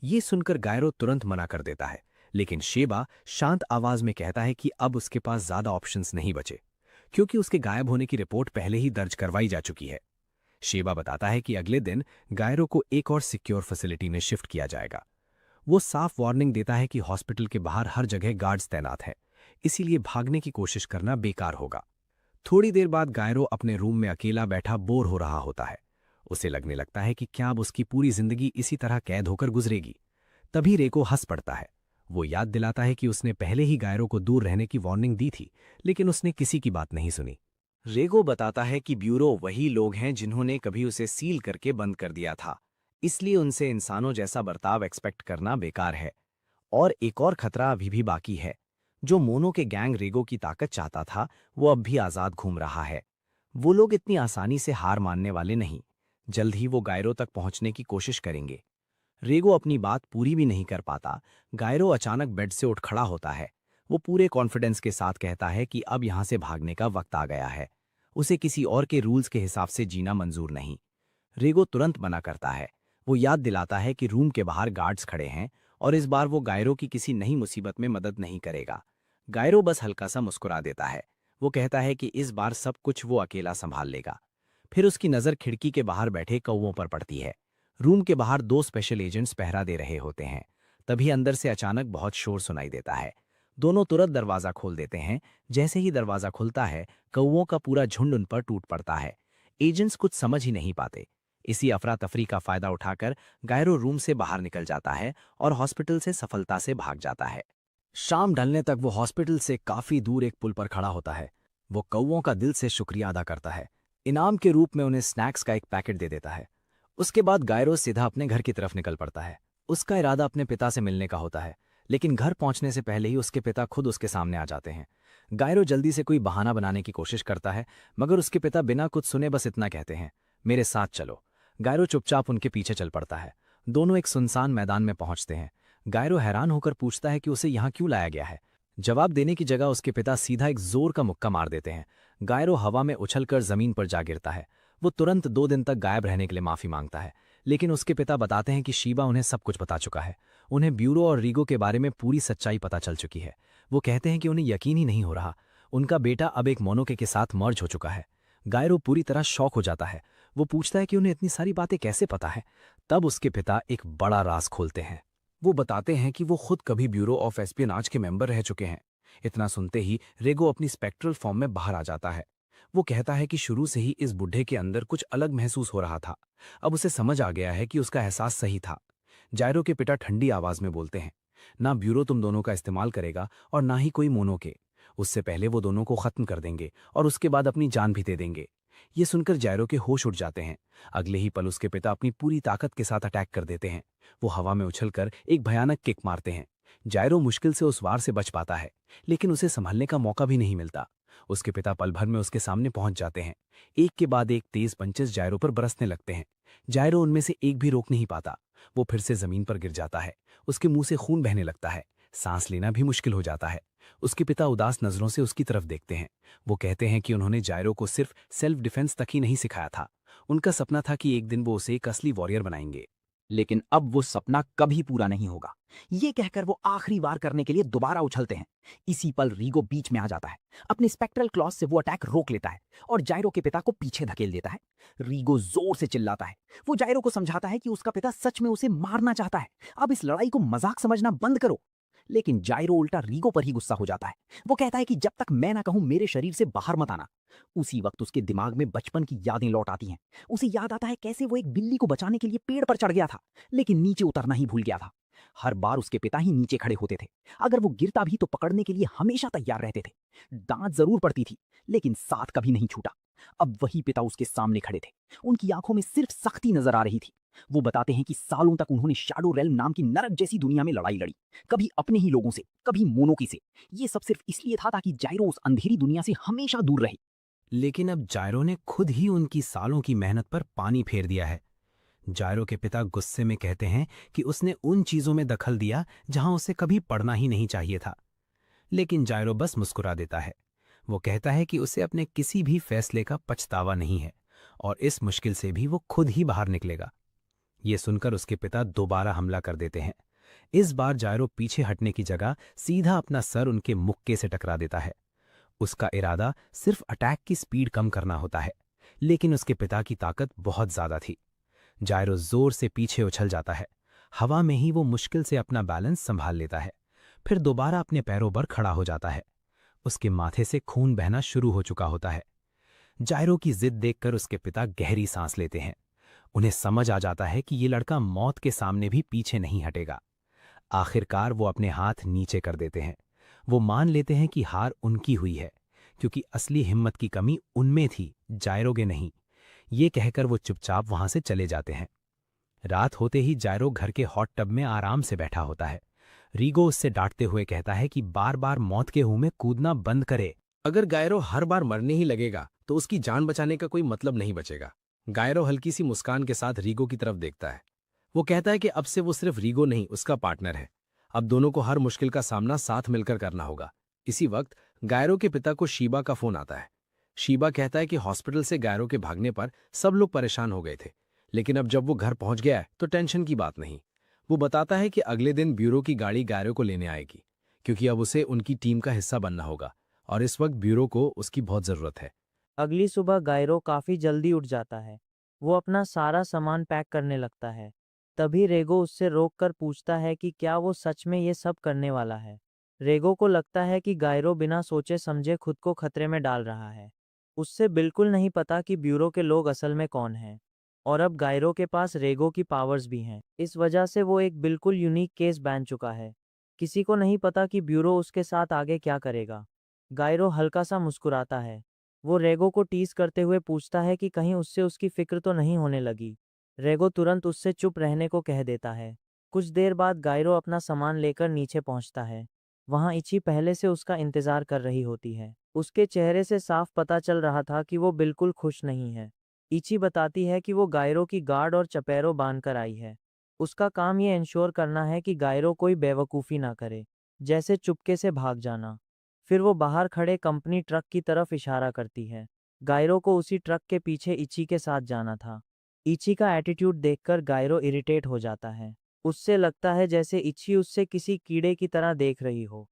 ये सुनकर गायरो तुरंत मना कर देता है, लेकिन शेबा शांत आवाज में कहता है कि अब उसके पास ज्यादा ऑप्शंस नहीं बचे, क्योंकि उसके गायब होने की रिपोर्ट पहले ही दर्ज करवाई जा चुकी है। शेबा बताता है कि अगले दिन गायरो को एक और सिक्योर फैसिलिटी में शिफ्ट किया जाएगा। वो साफ वार्निंग देता है कि हॉस्पिटल के बाहर हर जगह गार्ड्स तैनात हैं, इसीलिए भागने की कोशिश करना बेकार होगा। थोड़ी देर बाद गायरो अपने रूम में अकेला बैठा बोर हो रहा होता है। उसे लगने लगता है कि क्या अब उसकी पूरी जिंदगी इसी तरह कैद होकर गुजरेगी। तभी रेको हंस पड़ता है। वो याद दिलाता है कि उसने पहले ही गायरो को दूर रहने की वार्निंग दी थी, लेकिन उसने किसी की बात नहीं सुनी। रेगो बताता है कि ब्यूरो वही लोग हैं जिन्होंने कभी उसे सील करके बंद कर दिया था। इसलिए उनसे इंसानों जैसा बर्ताव एक्सपेक्ट करना बेकार है। और एक और खतरा अभी भी बाकी है। जो मोनो के गैंग रीगो की ताकत चाहता था, वो अब भी आज़ाद घूम रहा है। वो लोग इतनी आसानी से हार मानने वाले नहीं। जल्द ही वो गायरो तक पहुंचने की कोशिश करेंगे। रेगो अपनी बात पूरी भी नहीं कर पाता। गायरो अचानक बेड से उठ खड़ा होता है। वो पूरे कॉन्फिडेंस के साथ कहता है कि अब यहां से भागने का वक्त आ गया है। उसे किसी और के रूल्स के हिसाब से जीना मंजूर नहीं। रेगो तुरंत मना करता है। वो याद दिलाता है कि रूम के बाहर गार्ड्स खड़े हैं और इस बार वो गायरो की किसी नई मुसीबत में मदद नहीं करेगा। गायरो बस हल्का सा मुस्कुरा देता है। वो कहता है कि इस बार सब कुछ वो अकेला संभाल लेगा। फिर उसकी नज़र खिड़की के बाहर बैठे कौवों पर पड़ती है। रूम के बाहर 2 स्पेशल एजेंट्स पहरा दे रहे होते हैं। तभी अंदर से अचानक बहुत शोर सुनाई देता है। दोनों तुरंत दरवाज़ा खोल देते हैं। जैसे ही दरवाज़ा खुलता है, कौवों का पूरा झुंड उन पर टूट पड़ता है। एजेंट्स कुछ समझ ही नहीं पाते। इसी अफरा तफरी का फायदा उठाकर गायरो रूम से बाहर निकल जाता है और हॉस्पिटल से सफलता से भाग जाता है। शाम ढलने तक वो हॉस्पिटल से काफी दूर एक पुल पर खड़ा होता है। वो कौवों का दिल से शुक्रिया अदा करता है। इनाम के रूप में उन्हें स्नैक्स का एक पैकेट दे देता है। उसके बाद गायरो सीधा अपने घर की तरफ निकल पड़ता है। उसका इरादा अपने पिता से मिलने का होता है, लेकिन घर पहुंचने से पहले ही उसके पिता खुद उसके सामने आ जाते हैं। गायरो जल्दी से कोई बहाना बनाने की कोशिश करता है, मगर उसके पिता बिना कुछ सुने बस इतना कहते हैं, मेरे साथ चलो। गायरो चुपचाप उनके पीछे चल पड़ता है। दोनों एक सुनसान मैदान में पहुंचते हैं। गायरो हैरान होकर पूछता है कि उसे यहाँ क्यों लाया गया है। जवाब देने की जगह उसके पिता सीधा एक जोर का मुक्का मार देते हैं। गायरो हवा में उछलकर जमीन पर जा गिरता है। वो तुरंत 2 दिन तक गायब रहने के लिए माफी मांगता है, लेकिन उसके पिता बताते हैं कि शीबा उन्हें सब कुछ बता चुका है। उन्हें ब्यूरो और रीगो के बारे में पूरी सच्चाई पता चल चुकी है। वो कहते हैं कि उन्हें यकीन ही नहीं हो रहा, उनका बेटा अब एक मोनोके के साथ मर्ज हो चुका है। गायरो पूरी तरह शॉक हो जाता है। वो पूछता है कि उन्हें इतनी सारी बातें कैसे पता है। तब उसके पिता एक बड़ा राज खोलते हैं। वो बताते हैं कि वो खुद कभी ब्यूरो ऑफ एस्पियोनाज के मेंबर रह चुके हैं। इतना सुनते ही रेगो अपनी स्पेक्ट्रल फॉर्म में बाहर आ जाता है। वो कहता है कि शुरू से ही इस बुढ़े के अंदर कुछ अलग महसूस हो रहा था। अब उसे समझ आ गया है कि उसका एहसास सही था। जायरो के पिता ठंडी आवाज में बोलते हैं, ना ब्यूरो तुम दोनों का इस्तेमाल करेगा और ना ही कोई मोनोके। उससे पहले वो दोनों को खत्म कर देंगे और उसके बाद अपनी जान भी दे देंगे। ये सुनकर जायरो के होश उड़ जाते हैं। अगले ही पल उसके पिता अपनी पूरी ताकत के साथ अटैक कर देते हैं। वो हवा में उछलकर एक भयानक किक मारते हैं। जायरो मुश्किल से उस वार से बच पाता है, लेकिन उसे संभलने का मौका भी नहीं मिलता। उसके पिता पल भर में उसके सामने पहुंच जाते हैं। एक के बाद एक तेज पंचेस जायरो पर बरसने लगते हैं। जायरो उनमें से एक भी रोक नहीं पाता। वो फिर से जमीन पर गिर जाता है। उसके मुंह से खून बहने लगता है। सांस लेना भी मुश्किल हो जाता है। उसके पिता उदास नजरों से उसकी तरफ देखते हैं। वो कहते हैं कि उन्होंने जायरो को सिर्फ सेल्फ डिफेंस तक ही नहीं सिखाया था। उनका सपना था कि एक दिन वो उसे एक असली वॉरियर बनाएंगे। लेकिन अब वो सपना कभी पूरा नहीं होगा। ये कहकर वो आखिरी वार करने के लिए दोबारा उछलते हैं। इसी पल रीगो बीच में आ जाता है। अपने स्पेक्ट्रल क्लॉस से वो अटैक रोक लेता है और जायरो के पिता को पीछे धकेल देता है। रीगो जोर से चिल्लाता है। वो जायरो को समझाता है कि उसका पिता सच में उसे मारना चाहता है। अब इस लड़ाई को मजाक समझना बंद करो। लेकिन जायरो उल्टा रीगो पर ही गुस्सा हो जाता है। वो कहता है कि जब तक मैं ना कहूं मेरे शरीर से बाहर मत आना। उसी वक्त उसके दिमाग में बचपन की यादें लौट आती हैं। उसे याद आता है कैसे वो एक बिल्ली को बचाने के लिए पेड़ पर चढ़ गया था, लेकिन नीचे उतरना ही भूल गया था। हर बार उसके पिता ही नीचे खड़े होते थे। अगर वो गिरता भी तो पकड़ने के लिए हमेशा तैयार रहते थे। डांट जरूर पड़ती थी, लेकिन साथ कभी नहीं छूटा। अब वही पिता उसके सामने खड़े थे। उनकी आंखों में सिर्फ सख्ती नजर आ रही थी। वो बताते हैं कि सालों तक उन्होंने शैडो रेल्म नाम की नरक जैसी दुनिया में लड़ाई लड़ी, कभी अपने ही लोगों से, कभी मोनोकी से। ये सब सिर्फ इसलिए था ताकि जायरो उस अंधेरी दुनिया से हमेशा दूर रहे। लेकिन अब जायरो ने खुद ही उनकी सालों की मेहनत पर पानी फेर दिया है। जायरो के पिता गुस्से में कहते हैं कि उसने उन चीजों में दखल दिया जहां उसे कभी पढ़ना ही नहीं चाहिए था। लेकिन जायरो बस मुस्कुरा देता है। वो कहता है कि उसे अपने किसी भी फैसले का पछतावा नहीं है और इस मुश्किल से भी वो खुद ही बाहर निकलेगा। ये सुनकर उसके पिता दोबारा हमला कर देते हैं। इस बार जायरो पीछे हटने की जगह सीधा अपना सर उनके मुक्के से टकरा देता है। उसका इरादा सिर्फ अटैक की स्पीड कम करना होता है, लेकिन उसके पिता की ताकत बहुत ज्यादा थी। जायरो जोर से पीछे उछल जाता है। हवा में ही वो मुश्किल से अपना बैलेंस संभाल लेता है, फिर दोबारा अपने पैरों पर खड़ा हो जाता है। उसके माथे से खून बहना शुरू हो चुका होता है। जायरो की जिद देखकर उसके पिता गहरी सांस लेते हैं। उन्हें समझ आ जाता है कि ये लड़का मौत के सामने भी पीछे नहीं हटेगा। आखिरकार वो अपने हाथ नीचे कर देते हैं। वो मान लेते हैं कि हार उनकी हुई है, क्योंकि असली हिम्मत की कमी उनमें थी, जायरो के नहीं। ये कहकर वो चुपचाप वहां से चले जाते हैं। रात होते ही जायरो घर के हॉट टब में आराम से बैठा होता है। रीगो उससे डांटते हुए कहता है कि बार बार मौत के मुंह में कूदना बंद करे। अगर गायरो हर बार मरने ही लगेगा तो उसकी जान बचाने का कोई मतलब नहीं बचेगा। गायरो हल्की सी मुस्कान के साथ रीगो की तरफ देखता है। वो कहता है कि अब से वो सिर्फ रीगो नहीं, उसका पार्टनर है। अब दोनों को हर मुश्किल का सामना साथ मिलकर करना होगा। इसी वक्त गायरो के पिता को शीबा का फोन आता है। शीबा कहता है कि हॉस्पिटल से गायरो के भागने पर सब लोग परेशान हो गए थे, लेकिन अब जब वो घर पहुंच गया है तो टेंशन की बात नहीं। वो बताता है कि अगले दिन ब्यूरो की गाड़ी गायरो को लेने आएगी, क्योंकि अब उसे उनकी टीम का हिस्सा बनना होगा और इस वक्त ब्यूरो को उसकी बहुत ज़रूरत है। अगली सुबह गायरो काफी जल्दी उठ जाता है। वो अपना सारा सामान पैक करने लगता है। तभी रेगो उससे रोककर पूछता है कि क्या वो सच में ये सब करने वाला है। रेगो को लगता है कि गायरो बिना सोचे समझे खुद को खतरे में डाल रहा है। उससे बिल्कुल नहीं पता कि ब्यूरो के लोग असल में कौन हैं। और अब गायरो के पास रेगो की पावर्स भी हैं। इस वजह से वो एक बिल्कुल यूनिक केस बन चुका है। किसी को नहीं पता कि ब्यूरो उसके साथ आगे क्या करेगा। गायरो हल्का सा मुस्कुराता है। वो रेगो को टीज करते हुए पूछता है कि कहीं उससे उसकी फिक्र तो नहीं होने लगी। रेगो तुरंत उससे चुप रहने को कह देता है। कुछ देर बाद गायरो अपना सामान लेकर नीचे पहुंचता है। वहां इची पहले से उसका इंतजार कर रही होती है। उसके चेहरे से साफ पता चल रहा था कि वो बिल्कुल खुश नहीं है। इची बताती है कि वो गायरो की गार्ड और चपेरों बांधकर आई है। उसका काम ये इंश्योर करना है कि गायरो कोई बेवकूफ़ी ना करे, जैसे चुपके से भाग जाना। फिर वो बाहर खड़े कंपनी ट्रक की तरफ इशारा करती है। गायरो को उसी ट्रक के पीछे इची के साथ जाना था। इची का एटीट्यूड देखकर गायरो इरिटेट हो जाता है। उससे लगता है जैसे इची उससे किसी कीड़े की तरह देख रही हो,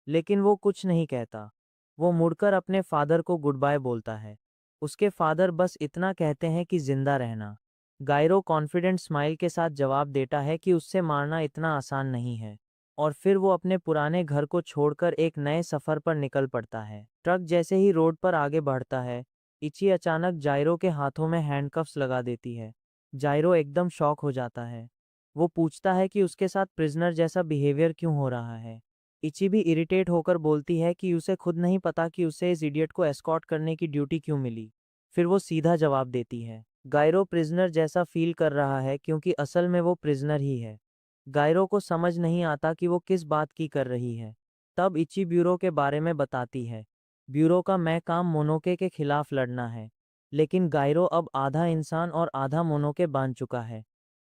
लेकिन वो कुछ नहीं कहता। वो मुड़कर अपने फादर को गुड बाय बोलता है। उसके फादर बस इतना कहते हैं कि जिंदा रहना। गायरो कॉन्फिडेंट स्माइल के साथ जवाब देता है कि उससे मारना इतना आसान नहीं है, और फिर वो अपने पुराने घर को छोड़कर एक नए सफर पर निकल पड़ता है। ट्रक जैसे ही रोड पर आगे बढ़ता है, इची अचानक जायरो के हाथों में हैंडकफ्स लगा देती है। जायरो एकदम शॉक हो जाता है। वो पूछता है कि उसके साथ प्रिजनर जैसा बिहेवियर क्यों हो रहा है। इची भी इरिटेट होकर बोलती है कि उसे खुद नहीं पता कि उसे इस इडियट को एस्कॉर्ट करने की ड्यूटी क्यों मिली। फिर वो सीधा जवाब देती है। गायरो प्रिजनर जैसा फील कर रहा है क्योंकि असल में वो प्रिजनर ही है। गायरो को समझ नहीं आता कि वो किस बात की कर रही है। तब इची ब्यूरो के बारे में बताती है। ब्यूरो का मैं काम मोनोके के खिलाफ लड़ना है, लेकिन गायरो अब आधा इंसान और आधा मोनोके बन चुका है।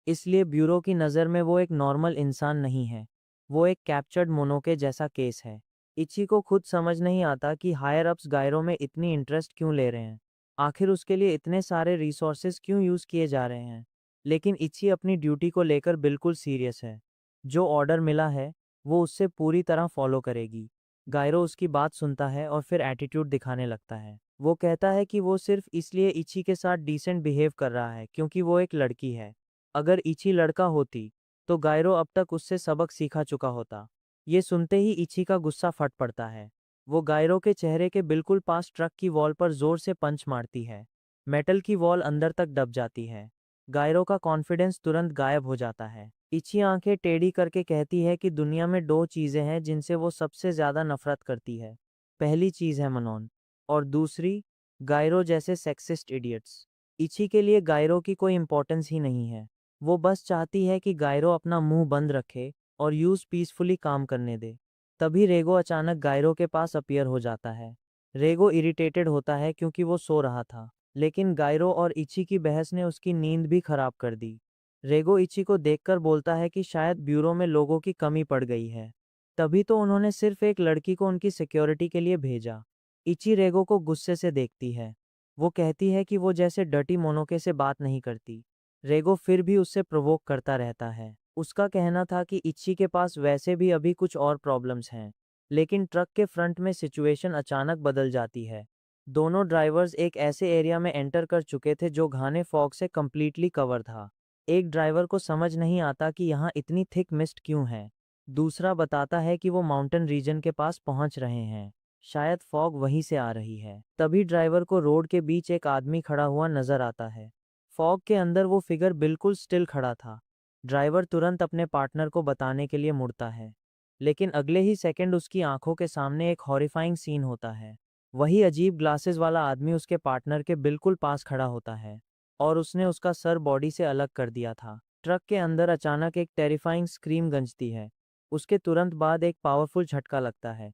इसलिए ब्यूरो की नज़र में वो एक नॉर्मल इंसान नहीं है, वो एक कैप्चर्ड मोनोके जैसा केस है। इची को खुद समझ नहीं आता कि हायर अप्स गायरो में इतनी इंटरेस्ट क्यों ले रहे हैं। आखिर उसके लिए इतने सारे रिसोर्सेज क्यों यूज़ किए जा रहे हैं। लेकिन इची अपनी ड्यूटी को लेकर बिल्कुल सीरियस है। जो ऑर्डर मिला है वो उससे पूरी तरह फॉलो करेगी। गायरो उसकी बात सुनता है और फिर एटीट्यूड दिखाने लगता है। वो कहता है कि वो सिर्फ इसलिए इची के साथ डिसेंट बिहेव कर रहा है क्योंकि वो एक लड़की है। अगर इची लड़का होती तो गायरो अब तक उससे सबक सीखा चुका होता। ये सुनते ही इची का गुस्सा फट पड़ता है। वो गायरो के चेहरे के बिल्कुल पास ट्रक की वॉल पर जोर से पंच मारती है। मेटल की वॉल अंदर तक दब जाती है। गायरो का कॉन्फिडेंस तुरंत गायब हो जाता है। इची आंखें टेढ़ी करके कहती है कि दुनिया में दो चीज़ें हैं जिनसे वो सबसे ज़्यादा नफरत करती है। पहली चीज़ है मनोन, और दूसरी गायरो जैसे सेक्सिस्ट इडियट्स। इची के लिए गायरो की कोई इंपॉर्टेंस ही नहीं है। वो बस चाहती है कि गायरो अपना मुंह बंद रखे और यूज पीसफुली काम करने दे। तभी रेगो अचानक गायरो के पास अपीयर हो जाता है। रेगो इरिटेटेड होता है क्योंकि वो सो रहा था, लेकिन गायरो और इची की बहस ने उसकी नींद भी खराब कर दी। रेगो इची को देखकर बोलता है कि शायद ब्यूरो में लोगों की कमी पड़ गई है, तभी तो उन्होंने सिर्फ एक लड़की को उनकी सिक्योरिटी के लिए भेजा। इची रेगो को गुस्से से देखती है। वो कहती है कि वो जैसे डर्टी मोनोके से बात नहीं करती। रेगो फिर भी उससे प्रोवोक करता रहता है। उसका कहना था कि इची के पास वैसे भी अभी कुछ और प्रॉब्लम्स हैं। लेकिन ट्रक के फ्रंट में सिचुएशन अचानक बदल जाती है। दोनों ड्राइवर्स एक ऐसे एरिया में एंटर कर चुके थे जो घने फॉग से कंप्लीटली कवर था। एक ड्राइवर को समझ नहीं आता कि यहाँ इतनी थिक मिस्ट क्यों है। दूसरा बताता है कि वो माउंटेन रीजन के पास पहुंच रहे हैं, शायद फॉग वहीं से आ रही है। तभी ड्राइवर को रोड के बीच एक आदमी खड़ा हुआ नजर आता है। फॉग के अंदर वो फिगर बिल्कुल स्टिल खड़ा था। ड्राइवर तुरंत अपने पार्टनर को बताने के लिए मुड़ता है, लेकिन अगले ही सेकंड उसकी आंखों के सामने एक हॉरिफाइंग सीन होता है। वही अजीब ग्लासेस वाला आदमी उसके पार्टनर के बिल्कुल पास खड़ा होता है, और उसने उसका सर बॉडी से अलग कर दिया था। ट्रक के अंदर अचानक एक टेरिफाइंग स्क्रीम गूंजती है। उसके तुरंत बाद एक पावरफुल झटका लगता है।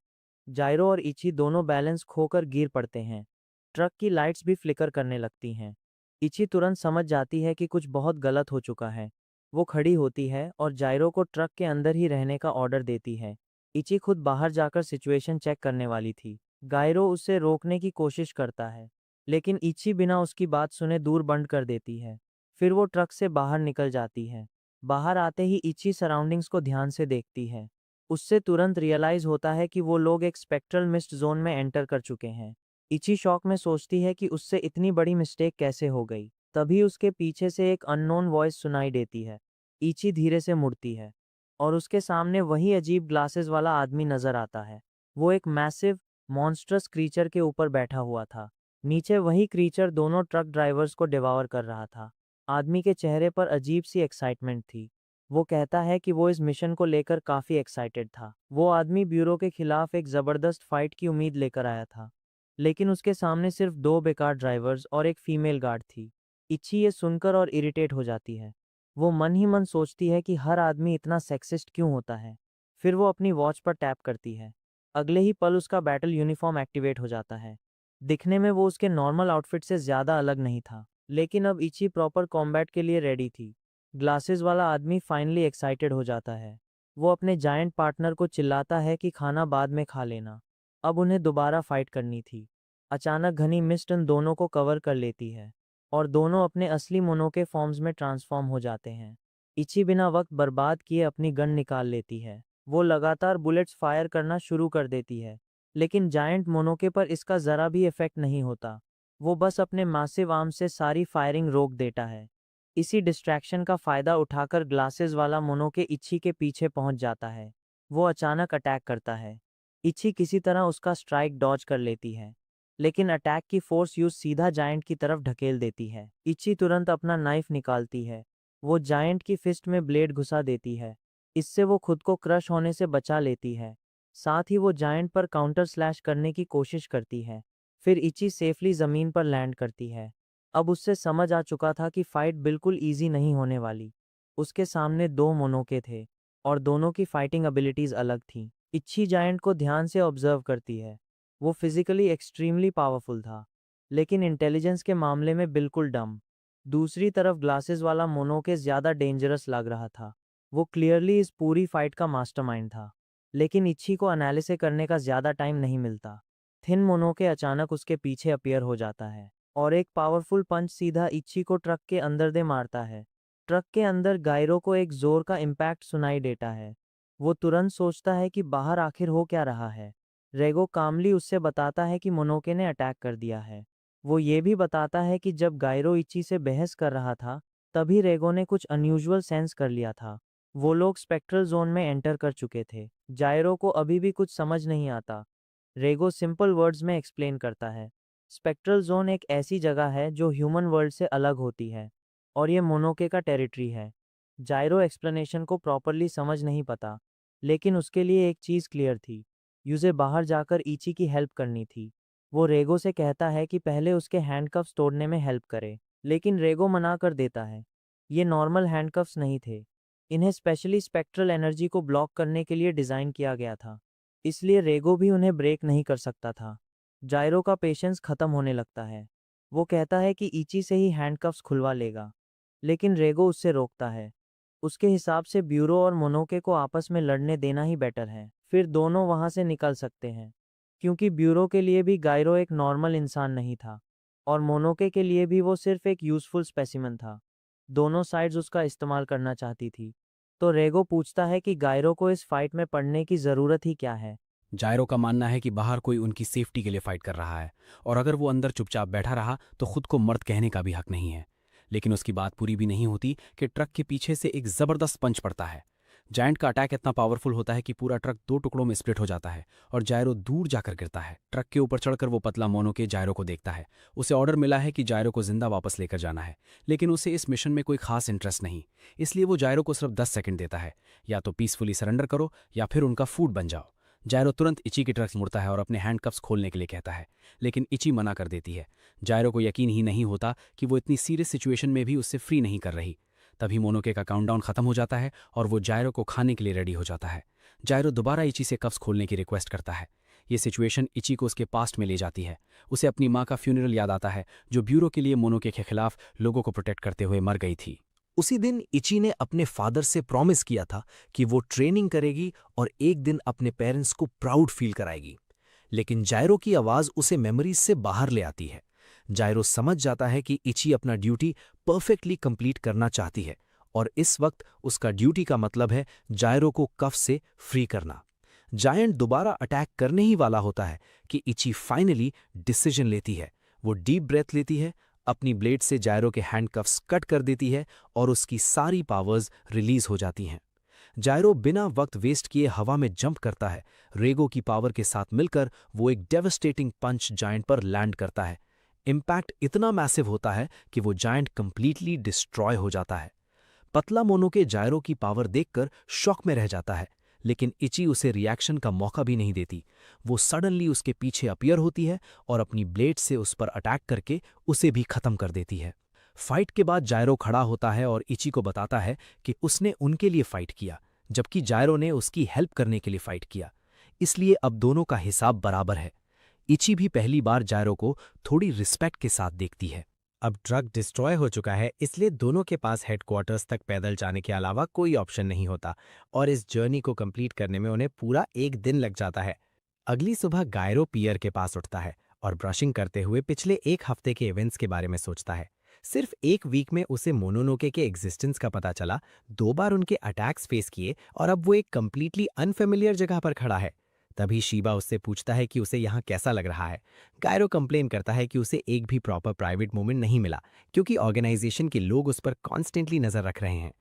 जायरो और इची दोनों बैलेंस खोकर गिर पड़ते हैं। ट्रक की लाइट्स भी फ्लिकर करने लगती हैं। इची तुरंत समझ जाती है कि कुछ बहुत गलत हो चुका है। वो खड़ी होती है और जायरो को ट्रक के अंदर ही रहने का ऑर्डर देती है। इची खुद बाहर जाकर सिचुएशन चेक करने वाली थी। गायरो उसे रोकने की कोशिश करता है, लेकिन इची बिना उसकी बात सुने दूर बंद कर देती है। फिर वो ट्रक से बाहर निकल जाती है। बाहर आते ही इची सराउंडिंग्स को ध्यान से देखती है। उससे तुरंत रियलाइज होता है कि वो लोग एक स्पेक्ट्रल मिस्ट जोन में एंटर कर चुके हैं। इची शॉक में सोचती है कि उससे इतनी बड़ी मिस्टेक कैसे हो गई। तभी उसके पीछे से एक अननोन वॉइस सुनाई देती है। इची धीरे से मुड़ती है और उसके सामने वही अजीब ग्लासेस वाला आदमी नजर आता है। वो एक मैसिव मॉन्स्ट्रस क्रीचर के ऊपर बैठा हुआ था। नीचे वही क्रीचर दोनों ट्रक ड्राइवर्स को डिवावर कर रहा था। आदमी के चेहरे पर अजीब सी एक्साइटमेंट थी। वो कहता है कि वो इस मिशन को लेकर काफी एक्साइटेड था। वो आदमी ब्यूरो के खिलाफ एक जबरदस्त फाइट की उम्मीद लेकर आया था, लेकिन उसके सामने सिर्फ 2 बेकार ड्राइवर्स और एक फीमेल गार्ड थी। इच्छी ये सुनकर और इरिटेट हो जाती है। वो मन ही मन सोचती है कि हर आदमी इतना सेक्सिस्ट क्यों होता है। फिर वो अपनी वॉच पर टैप करती है। अगले ही पल उसका बैटल यूनिफॉर्म एक्टिवेट हो जाता है। दिखने में वो उसके नॉर्मल आउटफिट से ज़्यादा अलग नहीं था, लेकिन अब इची प्रॉपर कॉम्बैट के लिए रेडी थी। ग्लासेस वाला आदमी फाइनली एक्साइटेड हो जाता है। वो अपने जायंट पार्टनर को चिल्लाता है कि खाना बाद में खा लेना, अब उन्हें दोबारा फाइट करनी थी। अचानक घनी मिस्ट उन दोनों को कवर कर लेती है और दोनों अपने असली मोनो के फॉर्म्स में ट्रांसफॉर्म हो जाते हैं। इची बिना वक्त बर्बाद किए अपनी गन निकाल लेती है। वो लगातार बुलेट्स फायर करना शुरू कर देती है, लेकिन जायंट मोनोके पर इसका ज़रा भी इफेक्ट नहीं होता। वो बस अपने मासिव आर्म से सारी फायरिंग रोक देता है। इसी डिस्ट्रैक्शन का फ़ायदा उठाकर ग्लासेस वाला मोनोके इची के पीछे पहुंच जाता है। वो अचानक अटैक करता है। इची किसी तरह उसका स्ट्राइक डॉज कर लेती है, लेकिन अटैक की फोर्स यूज सीधा जायंट की तरफ ढकेल देती है। इची तुरंत अपना नाइफ निकालती है। वो जायंट की फिस्ट में ब्लेड घुसा देती है। इससे वो खुद को क्रश होने से बचा लेती है। साथ ही वो जायंट पर काउंटर स्लैश करने की कोशिश करती है। फिर इची सेफली ज़मीन पर लैंड करती है। अब उससे समझ आ चुका था कि फाइट बिल्कुल ईजी नहीं होने वाली। उसके सामने 2 मोनोके थे और दोनों की फाइटिंग एबिलिटीज़ अलग थीं। इच्छी जायंट को ध्यान से ऑब्जर्व करती है। वो फिजिकली एक्सट्रीमली पावरफुल था, लेकिन इंटेलिजेंस के मामले में बिल्कुल डम। दूसरी तरफ ग्लासेस वाला मोनोके ज़्यादा डेंजरस लग रहा था। वो क्लियरली इस पूरी फाइट का मास्टरमाइंड था, लेकिन इच्छी को एनालिसिस करने का ज़्यादा टाइम नहीं मिलता। थिन मोनोके अचानक उसके पीछे अपीयर हो जाता है और एक पावरफुल पंच सीधा इच्छी को ट्रक के अंदर दे मारता है। ट्रक के अंदर गायरो को एक जोर का इम्पैक्ट सुनाई देता है। वो तुरंत सोचता है कि बाहर आखिर हो क्या रहा है। रेगो कामली उससे बताता है कि मोनोके ने अटैक कर दिया है। वो ये भी बताता है कि जब गायरो इची से बहस कर रहा था, तभी रेगो ने कुछ अनयूजुअल सेंस कर लिया था। वो लोग स्पेक्ट्रल जोन में एंटर कर चुके थे। जायरो को अभी भी कुछ समझ नहीं आता। रेगो सिंपल वर्ड्स में एक्सप्लेन करता है। स्पेक्ट्रल जोन एक ऐसी जगह है जो ह्यूमन वर्ल्ड से अलग होती है और ये मोनोके का टेरिटरी है। जायरो एक्सप्लेनेशन को प्रॉपरली समझ नहीं पता, लेकिन उसके लिए एक चीज़ क्लियर थी, उसे बाहर जाकर इची की हेल्प करनी थी। वो रेगो से कहता है कि पहले उसके हैंडकफ्स तोड़ने में हेल्प करे, लेकिन रेगो मना कर देता है। ये नॉर्मल हैंडकफ्स नहीं थे, इन्हें स्पेशली स्पेक्ट्रल एनर्जी को ब्लॉक करने के लिए डिज़ाइन किया गया था, इसलिए रेगो भी उन्हें ब्रेक नहीं कर सकता था। जायरो का पेशेंस खत्म होने लगता है। वो कहता है कि इची से ही हैंडकफ्स खुलवा लेगा, लेकिन रेगो उससे रोकता है। उसके हिसाब से ब्यूरो और मोनोके को आपस में लड़ने देना ही बेटर है, फिर दोनों वहां से निकल सकते हैं। क्योंकि ब्यूरो के लिए भी गायरो एक नॉर्मल इंसान नहीं था और मोनोके के लिए भी वो सिर्फ एक यूजफुल स्पेसिमन था। दोनों साइड्स उसका इस्तेमाल करना चाहती थी। तो रेगो पूछता है कि गायरो को इस फाइट में पड़ने की ज़रूरत ही क्या है। जायरो का मानना है कि बाहर कोई उनकी सेफ्टी के लिए फाइट कर रहा है और अगर वो अंदर चुपचाप बैठा रहा तो खुद को मर्द कहने का भी हक नहीं है। लेकिन उसकी बात पूरी भी नहीं होती कि ट्रक के पीछे से एक जबरदस्त पंच पड़ता है। जायंट का अटैक इतना पावरफुल होता है कि पूरा ट्रक 2 टुकड़ों में स्प्लिट हो जाता है और जायरो दूर जाकर गिरता है। ट्रक के ऊपर चढ़कर वो पतला मोनोके जायरो को देखता है। उसे ऑर्डर मिला है कि जायरो को जिंदा वापस लेकर जाना है, लेकिन उसे इस मिशन में कोई खास इंटरेस्ट नहीं, इसलिए वो जायरो को सिर्फ 10 सेकंड देता है, या तो पीसफुली सरेंडर करो या फिर उनका फूड बन जाओ। जायरो तुरंत इची की तरफ मुड़ता है और अपने हैंडकफ्स खोलने के लिए कहता है, लेकिन इची मना कर देती है। जायरो को यकीन ही नहीं होता कि वो इतनी सीरियस सिचुएशन में भी उससे फ्री नहीं कर रही। तभी मोनोके का काउंटडाउन खत्म हो जाता है और वो जायरो को खाने के लिए रेडी हो जाता है। जायरो दोबारा इची से कफ्स खोलने की रिक्वेस्ट करता है। ये सिचुएशन इची को उसके पास्ट में ले जाती है। उसे अपनी माँ का फ्यूनरल याद आता है, जो ब्यूरो के लिए मोनोके के खिलाफ लोगों को प्रोटेक्ट करते हुए मर गई थी। उसी दिन इची ने अपने फादर से प्रॉमिस किया था कि वो ट्रेनिंग करेगी और एक दिन अपने पेरेंट्स को प्राउड फील कराएगी। लेकिन जायरो की आवाज़ उसे मेमोरीज से बाहर ले आती है। जायरो समझ जाता है कि इची अपना ड्यूटी परफेक्टली कंप्लीट करना चाहती है और इस वक्त उसका ड्यूटी का मतलब है जायरो को कफ से फ्री करना। जायंट दोबारा अटैक करने ही वाला होता है कि इची फाइनली डिसीजन लेती है। वो डीप ब्रेथ लेती है, अपनी ब्लेड से जायरो के हैंडकफ्स कट कर देती है और उसकी सारी पावर्स रिलीज हो जाती हैं। जायरो बिना वक्त वेस्ट किए हवा में जंप करता है। रेगो की पावर के साथ मिलकर वो एक डेवस्टेटिंग पंच जायंट पर लैंड करता है। इम्पैक्ट इतना मैसिव होता है कि वो जायंट कंप्लीटली डिस्ट्रॉय हो जाता है। पतला मोनोके जायरो की पावर देखकर शॉक में रह जाता है, लेकिन इची उसे रिएक्शन का मौका भी नहीं देती। वो सडनली उसके पीछे अपीयर होती है और अपनी ब्लेड से उस पर अटैक करके उसे भी खत्म कर देती है। फाइट के बाद जायरो खड़ा होता है और इची को बताता है कि उसने उनके लिए फाइट किया, जबकि जायरो ने उसकी हेल्प करने के लिए फाइट किया। इसलिए अब दोनों का हिसाब बराबर है। इची भी पहली बार जायरो को थोड़ी रिस्पेक्ट के साथ देखती है। अब ट्रक डिस्ट्रॉय हो चुका है, इसलिए दोनों के पास हेडक्वार्टर्स तक पैदल जाने के अलावा कोई ऑप्शन नहीं होता और इस जर्नी को कंप्लीट करने में उन्हें पूरा 1 दिन लग जाता है। अगली सुबह गायरो पियर के पास उठता है और ब्रशिंग करते हुए पिछले 1 हफ्ते के इवेंट्स के बारे में सोचता है। सिर्फ 1 वीक में उसे मोनोनोके के एग्जिस्टेंस का पता चला, 2 बार उनके अटैक्स फेस किए और अब वो एक कंप्लीटली अनफेमिलियर जगह पर खड़ा है। तभी शीबा उससे पूछता है कि उसे यहाँ कैसा लग रहा है। गायरो कंप्लेन करता है कि उसे एक भी प्रॉपर प्राइवेट मोमेंट नहीं मिला क्योंकि ऑर्गेनाइजेशन के लोग उस पर कॉन्स्टेंटली नजर रख रहे हैं।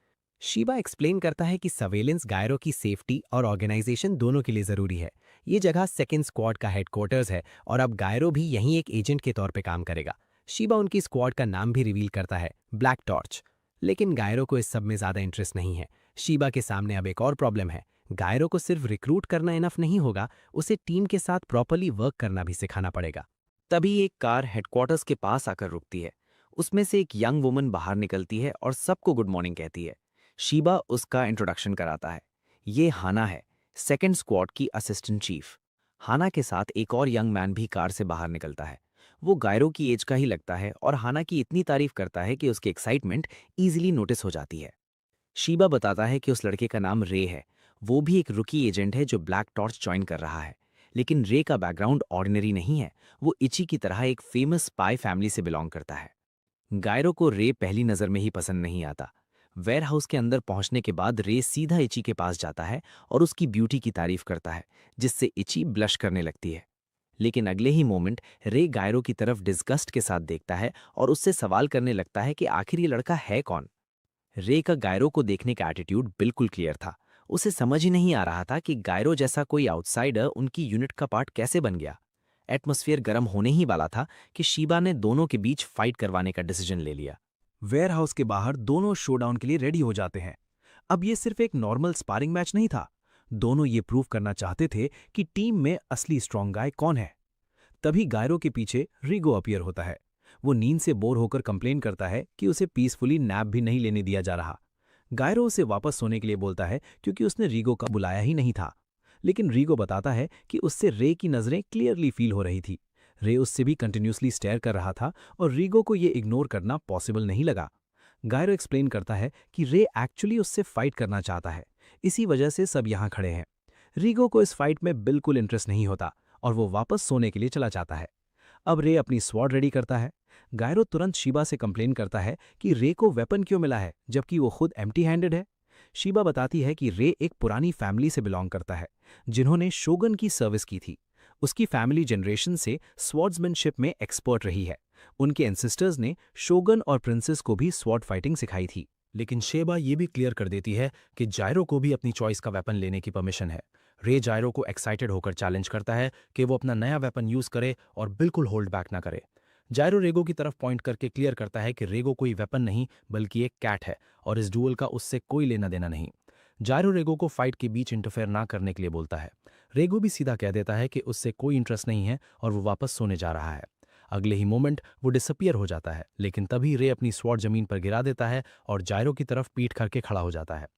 शीबा एक्सप्लेन करता है कि सर्वेलेंस गायरो की सेफ्टी और ऑर्गेनाइजेशन दोनों के लिए जरूरी है। ये जगह सेकेंड स्क्वाड का हेडक्वार्टर्स है और अब गायरो भी यहीं एक एजेंट के तौर पर काम करेगा। शीबा उनकी स्क्वाड का नाम भी रिवील करता है, ब्लैक टॉर्च। लेकिन गायरो को इस सब में ज्यादा इंटरेस्ट नहीं है। शीबा के सामने अब एक और प्रॉब्लम है। गायरो को सिर्फ रिक्रूट करना इनफ नहीं होगा, उसे टीम के साथ प्रॉपर्ली वर्क करना भी सिखाना पड़ेगा। तभी एक कार हेडक्वार्टर्स के पास आकर रुकती है। उसमें से एक यंग वुमन बाहर निकलती है और सबको गुड मॉर्निंग कहती है। शीबा उसका इंट्रोडक्शन कराता है। ये हाना है, सेकेंड स्क्वाड की असिस्टेंट चीफ। हाना के साथ एक और यंग मैन भी कार से बाहर निकलता है। वो गायरो की एज का ही लगता है और हाना की इतनी तारीफ करता है कि उसकी एक्साइटमेंट ईजिली नोटिस हो जाती है। शीबा बताता है कि उस लड़के का नाम रे है। वो भी एक रुकी एजेंट है जो ब्लैक टॉर्च ज्वाइन कर रहा है। लेकिन रे का बैकग्राउंड ऑर्डिनरी नहीं है। वो इची की तरह एक फेमस स्पाई फैमिली से बिलोंग करता है। गायरो को रे पहली नज़र में ही पसंद नहीं आता। वेयर हाउस के अंदर पहुंचने के बाद रे सीधा इची के पास जाता है और उसकी ब्यूटी की तारीफ करता है, जिससे इची ब्लश करने लगती है। लेकिन अगले ही मोमेंट रे गायरो की तरफ डिस्गस्ट के साथ देखता है और उससे सवाल करने लगता है कि आखिर ये लड़का है कौन। रे का गायरो को देखने का एटीट्यूड बिल्कुल क्लियर था। उसे समझ ही नहीं आ रहा था कि गायरो जैसा कोई आउटसाइडर उनकी यूनिट का पार्ट कैसे बन गया। एटमॉस्फेयर गर्म होने ही वाला था कि शीबा ने दोनों के बीच फाइट करवाने का डिसीजन ले लिया। वेयरहाउस के बाहर दोनों शोडाउन के लिए रेडी हो जाते हैं। अब ये सिर्फ एक नॉर्मल स्पारिंग मैच नहीं था। दोनों ये प्रूव करना चाहते थे कि टीम में असली स्ट्रॉन्ग गाय कौन है। तभी गायरो के पीछे रीगो अपीयर होता है। वो नींद से बोर होकर कंप्लेन करता है कि उसे पीसफुली नैप भी नहीं लेने दिया जा रहा। गायरो उसे वापस सोने के लिए बोलता है क्योंकि उसने रीगो का बुलाया ही नहीं था। लेकिन रीगो बताता है कि उससे रे की नज़रें क्लियरली फील हो रही थी। रे उससे भी कंटिन्यूसली स्टेयर कर रहा था और रीगो को ये इग्नोर करना पॉसिबल नहीं लगा। गायरो एक्सप्लेन करता है कि रे एक्चुअली उससे फाइट करना चाहता है, इसी वजह से सब यहाँ खड़े हैं। रीगो को इस फाइट में बिल्कुल इंटरेस्ट नहीं होता और वो वापस सोने के लिए चला जाता है। अब रे अपनी स्वॉर्ड रेडी करता है। गायरो तुरंत शीबा से कंप्लेन करता है कि रे को वेपन क्यों मिला है जबकि वो खुद एम्प्टी हैंडेड है। शीबा बताती है कि रे एक पुरानी फैमिली से बिलोंग करता है जिन्होंने शोगन की सर्विस की थी। उसकी फैमिली जनरेशन से स्वॉर्ड्समैनशिप में एक्सपर्ट रही है। उनके एंसेस्टर्स ने शोगन और प्रिंसेस को भी स्वॉर्ड फाइटिंग सिखाई थी। लेकिन शेबा ये भी क्लियर कर देती है कि जायरो को भी अपनी चॉइस का वेपन लेने की परमिशन है। रे जायरो को एक्साइटेड होकर चैलेंज करता है कि वो अपना नया वेपन यूज करे और बिल्कुल होल्ड बैक ना करे। जायरो रेगो की तरफ पॉइंट करके क्लियर करता है कि रेगो कोई वेपन नहीं बल्कि एक कैट है और इस डुअल का उससे कोई लेना देना नहीं। जायरो रेगो को फाइट के बीच इंटरफेयर ना करने के लिए बोलता है। रेगो भी सीधा कह देता है कि उससे कोई इंटरेस्ट नहीं है और वो वापस सोने जा रहा है। अगले ही मोमेंट वो डिसअपियर हो जाता है, लेकिन तभी रे अपनी स्वॉर्ड जमीन पर गिरा देता है और जायरो की तरफ पीठ करके खड़ा हो जाता है।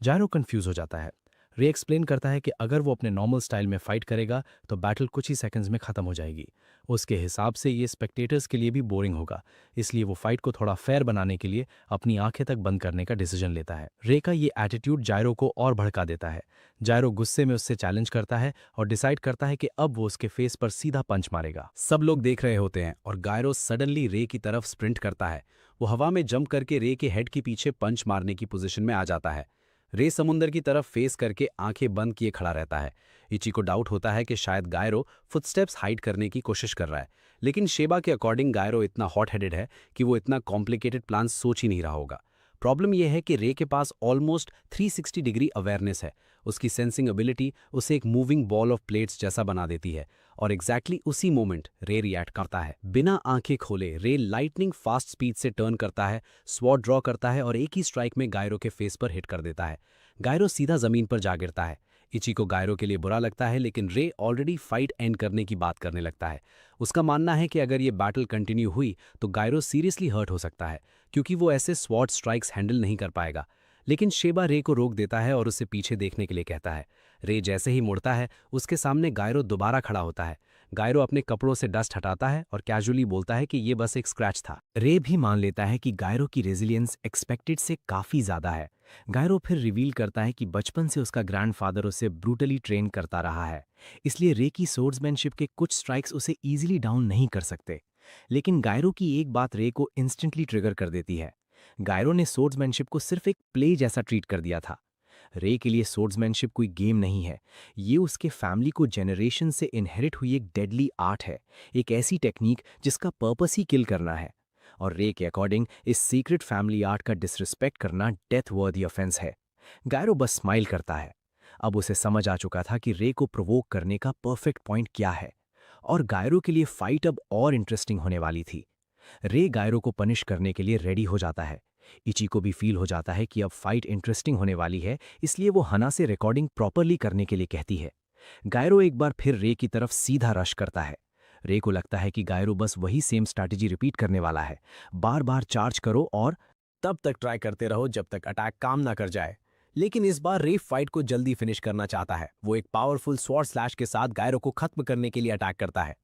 जायरो कंफ्यूज हो जाता है। रे एक्सप्लेन करता है कि अगर वो अपने नॉर्मल स्टाइल में फाइट करेगा तो बैटल कुछ ही सेकंड्स में खत्म हो जाएगी। उसके हिसाब से ये स्पेक्टेटर्स के लिए भी बोरिंग होगा, इसलिए वो फाइट को थोड़ा फेयर बनाने के लिए अपनी आंखें तक बंद करने का डिसीजन लेता है। रे का ये एटीट्यूड जायरो को और भड़का देता है। जायरो गुस्से में उससे चैलेंज करता है और डिसाइड करता है कि अब वो उसके फेस पर सीधा पंच मारेगा। सब लोग देख रहे होते हैं और गायरो सडनली रे की तरफ स्प्रिंट करता है। वो हवा में जंप करके रे के हेड के पीछे पंच मारने की पोजीशन में आ जाता है। रे समुंदर की तरफ फेस करके आंखें बंद किए खड़ा रहता है। इची को डाउट होता है कि शायद गायरो फुटस्टेप्स हाइड करने की कोशिश कर रहा है, लेकिन शेबा के अकॉर्डिंग गायरो इतना हॉट हेडेड है कि वो इतना कॉम्प्लिकेटेड प्लान सोच ही नहीं रहा होगा। प्रॉब्लम यह है कि रे के पास ऑलमोस्ट 360 डिग्री अवेयरनेस है। उसकी सेंसिंग एबिलिटी उसे एक मूविंग बॉल ऑफ प्लेट्स जैसा बना देती है और एग्जैक्टली उसी मोमेंट रे रिएक्ट करता है। बिना आंखें खोले रे लाइटनिंग फास्ट स्पीड से टर्न करता है, स्वॉर्ड ड्रॉ करता है और एक ही स्ट्राइक में गायरो के फेस पर हिट कर देता है। गायरो सीधा जमीन पर जा गिरता है। इची को गायरो के लिए बुरा लगता है, लेकिन रे ऑलरेडी फाइट एंड करने की बात करने लगता है। उसका मानना है कि अगर ये बैटल कंटिन्यू हुई तो गायरो सीरियसली हर्ट हो सकता है, क्योंकि वो ऐसे स्वॉर्ड स्ट्राइक्स हैंडल नहीं कर पाएगा। लेकिन शेबा रे को रोक देता है और उसे पीछे देखने के लिए कहता है। रे जैसे ही मुड़ता है, उसके सामने गायरो दोबारा खड़ा होता है। गायरो अपने कपड़ों से डस्ट हटाता है और कैजुअली बोलता है कि ये बस एक स्क्रैच था। रे भी मान लेता है कि गायरो की रेजिलियंस एक्सपेक्टेड से काफी ज्यादा है। गायरो फिर रिवील करता है कि बचपन से उसका ग्रैंडफादर उसे ब्रूटली ट्रेन करता रहा है, इसलिए रे की सोर्ड्समैनशिप के कुछ स्ट्राइक्स उसे इजीली डाउन नहीं कर सकते। लेकिन गायरो की एक बात रे को इंस्टेंटली ट्रिगर कर देती है। गायरो ने सोर्ड्समैनशिप को सिर्फ एक प्ले जैसा ट्रीट कर दिया था। रे के लिए सोर्ड्समैनशिप कोई गेम नहीं है, ये उसके फैमिली को जेनरेशन से इनहेरिट हुई एक डेडली आर्ट है, एक ऐसी टेक्निक जिसका पर्पस ही किल करना है। और रे के अकॉर्डिंग इस सीक्रेट फैमिली आर्ट का डिसरिस्पेक्ट करना डेथ वर्दी ऑफेंस है। गायरो बस स्माइल करता है। अब उसे समझ आ चुका था कि रे को प्रोवोक करने का परफेक्ट पॉइंट क्या है, और गायरो के लिए फाइट अब और इंटरेस्टिंग होने वाली थी। रे गायरो को पनिश करने के लिए रेडी हो जाता है। इची को भी फील हो जाता है कि अब फाइट इंटरेस्टिंग होने वाली है, इसलिए वो हना से रिकॉर्डिंग प्रॉपरली करने के लिए कहती है। गायरो एक बार फिर रे की तरफ सीधा रश करता है। रे को लगता है कि गायरो बस वही सेम स्ट्रैटेजी रिपीट करने वाला है, बार बार चार्ज करो और तब तक ट्राई करते रहो जब तक अटैक काम ना कर जाए। लेकिन इस बार रे फाइट को जल्दी फिनिश करना चाहता है। वो एक पावरफुल स्वॉर्ड स्लैश के साथ गायरो को खत्म करने के लिए अटैक करता है,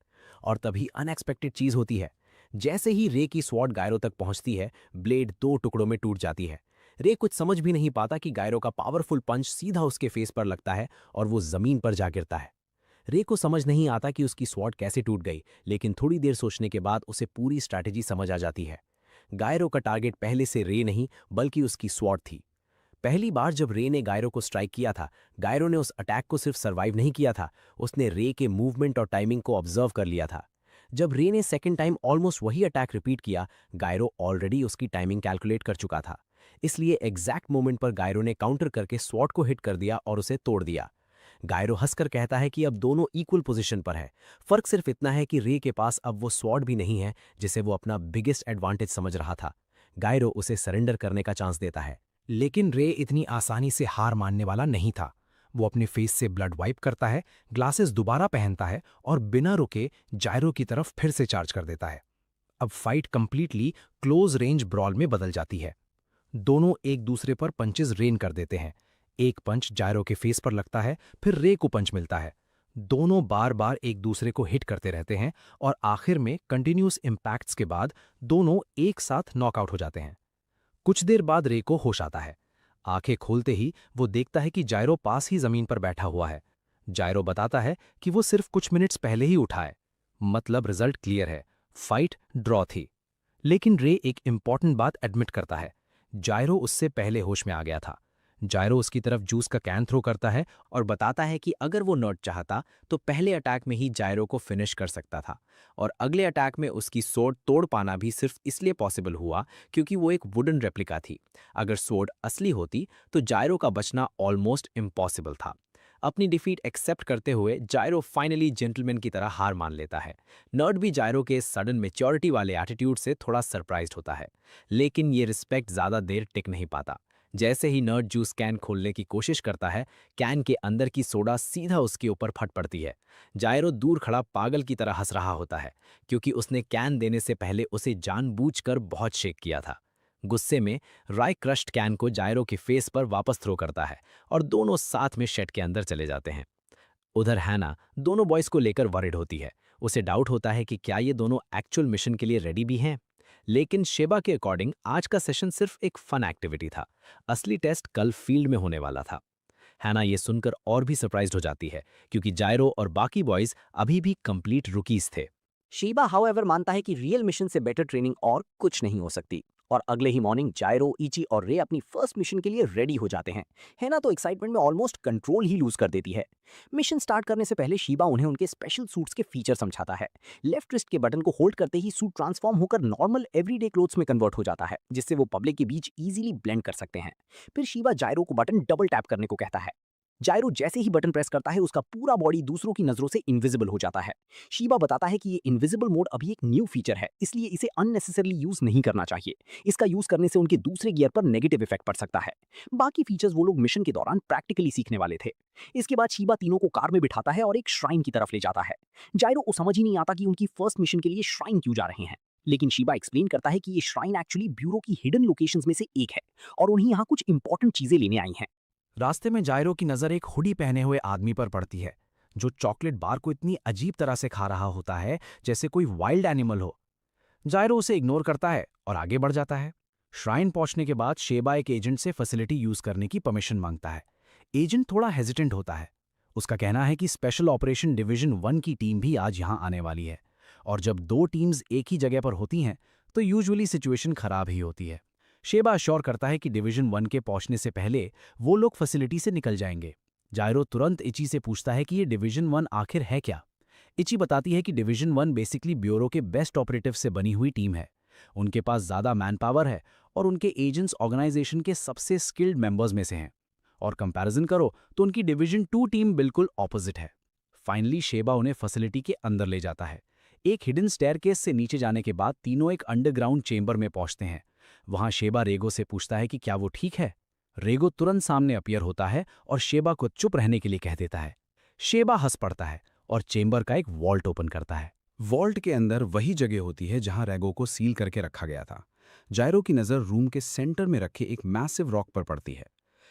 और तभी अनएक्सपेक्टेड चीज होती है। जैसे ही रे की स्वॉर्ड गायरो तक पहुंचती है, ब्लेड 2 टुकड़ों में टूट जाती है। रे कुछ समझ भी नहीं पाता कि गायरो का पावरफुल पंच सीधा उसके फेस पर लगता है और वो जमीन पर जा गिरता है। रे को समझ नहीं आता कि उसकी स्वॉर्ड कैसे टूट गई, लेकिन थोड़ी देर सोचने के बाद उसे पूरी स्ट्रैटेजी समझ आ जाती है। गायरो का टारगेट पहले से रे नहीं बल्कि उसकी स्वॉर्ड थी। पहली बार जब रे ने गायरो को स्ट्राइक किया था, गायरो ने उस अटैक को सिर्फ सर्वाइव नहीं किया था, उसने रे के मूवमेंट और टाइमिंग को ऑब्जर्व कर लिया था। जब रे ने सेकंड टाइम ऑलमोस्ट वही अटैक रिपीट किया, गायरो ऑलरेडी उसकी टाइमिंग कैलकुलेट कर चुका था। इसलिए एग्जैक्ट मोमेंट पर गायरो ने काउंटर करके स्वॉर्ड को हिट कर दिया और उसे तोड़ दिया। गायरो हंसकर कहता है कि अब दोनों इक्वल पोजीशन पर है। फर्क सिर्फ इतना है कि रे के पास अब वो स्वॉर्ड भी नहीं है जिसे वो अपना बिगेस्ट एडवांटेज समझ रहा था। गायरो उसे सरेंडर करने का चांस देता है। लेकिन रे इतनी आसानी से हार मानने वाला नहीं था। वो अपने फेस से ब्लड वाइप करता है, ग्लासेस दोबारा पहनता है और बिना रुके जायरो की तरफ फिर से चार्ज कर देता है। अब fight completely close range brawl में बदल जाती है। दोनों एक दूसरे पर पंचेस रेन कर देते हैं। एक पंच जायरो के फेस पर लगता है, फिर रे को पंच मिलता है। दोनों बार बार एक दूसरे को हिट करते रहते हैं और आखिर में कंटिन्यूस इम्पैक्ट्स के बाद दोनों एक साथ नॉकआउट हो जाते हैं। कुछ देर बाद रे को होश आता है। आंखें खोलते ही वो देखता है कि जायरो पास ही जमीन पर बैठा हुआ है। जायरो बताता है कि वो सिर्फ कुछ मिनट्स पहले ही उठा है। मतलब रिजल्ट क्लियर है, फाइट ड्रॉ थी। लेकिन रे एक इंपॉर्टेंट बात एडमिट करता है, जायरो उससे पहले होश में आ गया था। जायरो उसकी तरफ जूस का कैन थ्रो करता है और बताता है कि अगर वो नॉट चाहता तो पहले अटैक में ही जायरो को फिनिश कर सकता था, और अगले अटैक में उसकी सोर्ड तोड़ पाना भी सिर्फ इसलिए पॉसिबल हुआ क्योंकि वो एक वुडन रेप्लिका थी। अगर सोर्ड असली होती तो जायरो का बचना ऑलमोस्ट इम्पॉसिबल था। अपनी डिफीट एक्सेप्ट करते हुए जायरो फाइनली जेंटलमैन की तरह हार मान लेता है। नर्ड भी जायरो के सडन मैच्योरिटी वाले एटीट्यूड से थोड़ा सरप्राइज्ड होता है, लेकिन ये रिस्पेक्ट ज़्यादा देर टिक नहीं पाता। जैसे ही नर्ड जूस कैन खोलने की कोशिश करता है, कैन के अंदर की सोडा सीधा उसके ऊपर फट पड़ती है। जायरो दूर खड़ा पागल की तरह हंस रहा होता है, क्योंकि उसने कैन देने से पहले उसे जानबूझकर बहुत शेक किया था। गुस्से में राय क्रश्ड कैन को जायरो के फेस पर वापस थ्रो करता है और दोनों साथ में शेड के अंदर चले जाते हैं। उधर हैना दोनों बॉयज को लेकर वरिड होती है। उसे डाउट होता है कि क्या ये दोनों एक्चुअल मिशन के लिए रेडी भी हैं। लेकिन शेबा के अकॉर्डिंग आज का सेशन सिर्फ एक फन एक्टिविटी था। असली टेस्ट कल फील्ड में होने वाला था। हैना ये सुनकर और भी सरप्राइज्ड हो जाती है, क्योंकि जायरो और बाकी बॉयज अभी भी कंप्लीट रुकीज थे। शीबा हाउएवर मानता है कि रियल मिशन से बेटर ट्रेनिंग और कुछ नहीं हो सकती। और अगले ही मॉर्निंग जायरो, इची और रे अपनी फर्स्ट मिशन के लिए रेडी हो जाते हैं। है ना, तो एक्साइटमेंट में ऑलमोस्ट कंट्रोल ही लूज कर देती है। मिशन स्टार्ट करने से पहले शीबा उन्हें उनके स्पेशल सूट्स के फीचर समझाता है। लेफ्ट रिस्ट के बटन को होल्ड करते ही सूट ट्रांसफॉर्म होकर नॉर्मल एवरीडे क्लोथ्स में कन्वर्ट हो जाता है, जिससे वो पब्लिक के बीच इजीली ब्लेंड कर सकते हैं। फिर शीबा जायरो को बटन डबल टैप करने को कहता है। जायरो जैसे ही बटन प्रेस करता है, उसका पूरा बॉडी दूसरों की नजरों से इनविजिबल हो जाता है। शीबा बताता है कि ये इनविजिबल मोड अभी एक न्यू फीचर है, इसलिए इसे अननेसेसरली यूज नहीं करना चाहिए। इसका यूज करने से उनके दूसरे गियर पर नेगेटिव इफेक्ट पड़ सकता है। बाकी फीचर्स वो लोग मिशन के दौरान प्रैक्टिकली सीखने वाले थे। इसके बाद शीबा तीनों को कार में बिठाता है और एक श्राइन की तरफ ले जाता है। जायरो को समझ ही नहीं आता कि उनकी फर्स्ट मिशन के लिए श्राइन क्यों जा रहे हैं, लेकिन शीबा एक्सप्लेन करता है कि ये श्राइन एक्चुअली ब्यूरो की हिडन लोकेशंस में से एक है और उन्हें यहाँ कुछ इंपॉर्टेंट चीजें लेने आई हैं। रास्ते में जायरो की नजर एक हुडी पहने हुए आदमी पर पड़ती है, जो चॉकलेट बार को इतनी अजीब तरह से खा रहा होता है जैसे कोई वाइल्ड एनिमल हो। जायरो उसे इग्नोर करता है और आगे बढ़ जाता है। श्राइन पहुंचने के बाद शेबा एक एजेंट से फैसिलिटी यूज करने की परमिशन मांगता है। एजेंट थोड़ा हेजिटेंट होता है। उसका कहना है कि स्पेशल ऑपरेशन डिवीजन 1 की टीम भी आज यहां आने वाली है, और जब दो टीम्स एक ही जगह पर होती हैं तो यूजुअली सिचुएशन खराब ही होती है। शेबा अश्योर करता है कि डिवीजन 1 के पहुंचने से पहले वो लोग फैसिलिटी से निकल जाएंगे। जायरो तुरंत इची से पूछता है कि ये डिवीजन 1 आखिर है क्या। इची बताती है कि डिवीजन 1 बेसिकली ब्यूरो के बेस्ट ऑपरेटिव से बनी हुई टीम है। उनके पास ज़्यादा मैन पावर है और उनके एजेंट्स ऑर्गेनाइजेशन के सबसे स्किल्ड मेंबर्स में से हैं। और कंपैरिजन करो तो उनकी डिवीजन 2 टीम बिल्कुल ऑपोजिट है। फाइनली शेबा उन्हें फैसिलिटी के अंदर ले जाता है। एक हिडन स्टेयरकेस से नीचे जाने के बाद तीनों एक अंडरग्राउंड चेंबर में पहुंचते हैं। वहां शेबा रेगो से पूछता है कि क्या वो ठीक है। रेगो तुरंत सामने अपीयर होता है और शेबा को चुप रहने के लिए कह देता है। शेबा हंस पड़ता है और चेंबर का एक वॉल्ट ओपन करता है। वॉल्ट के अंदर वही जगह होती है जहां रेगो को सील करके रखा गया था। जायरो की नज़र रूम के सेंटर में रखे एक मैसिव रॉक पर पड़ती है।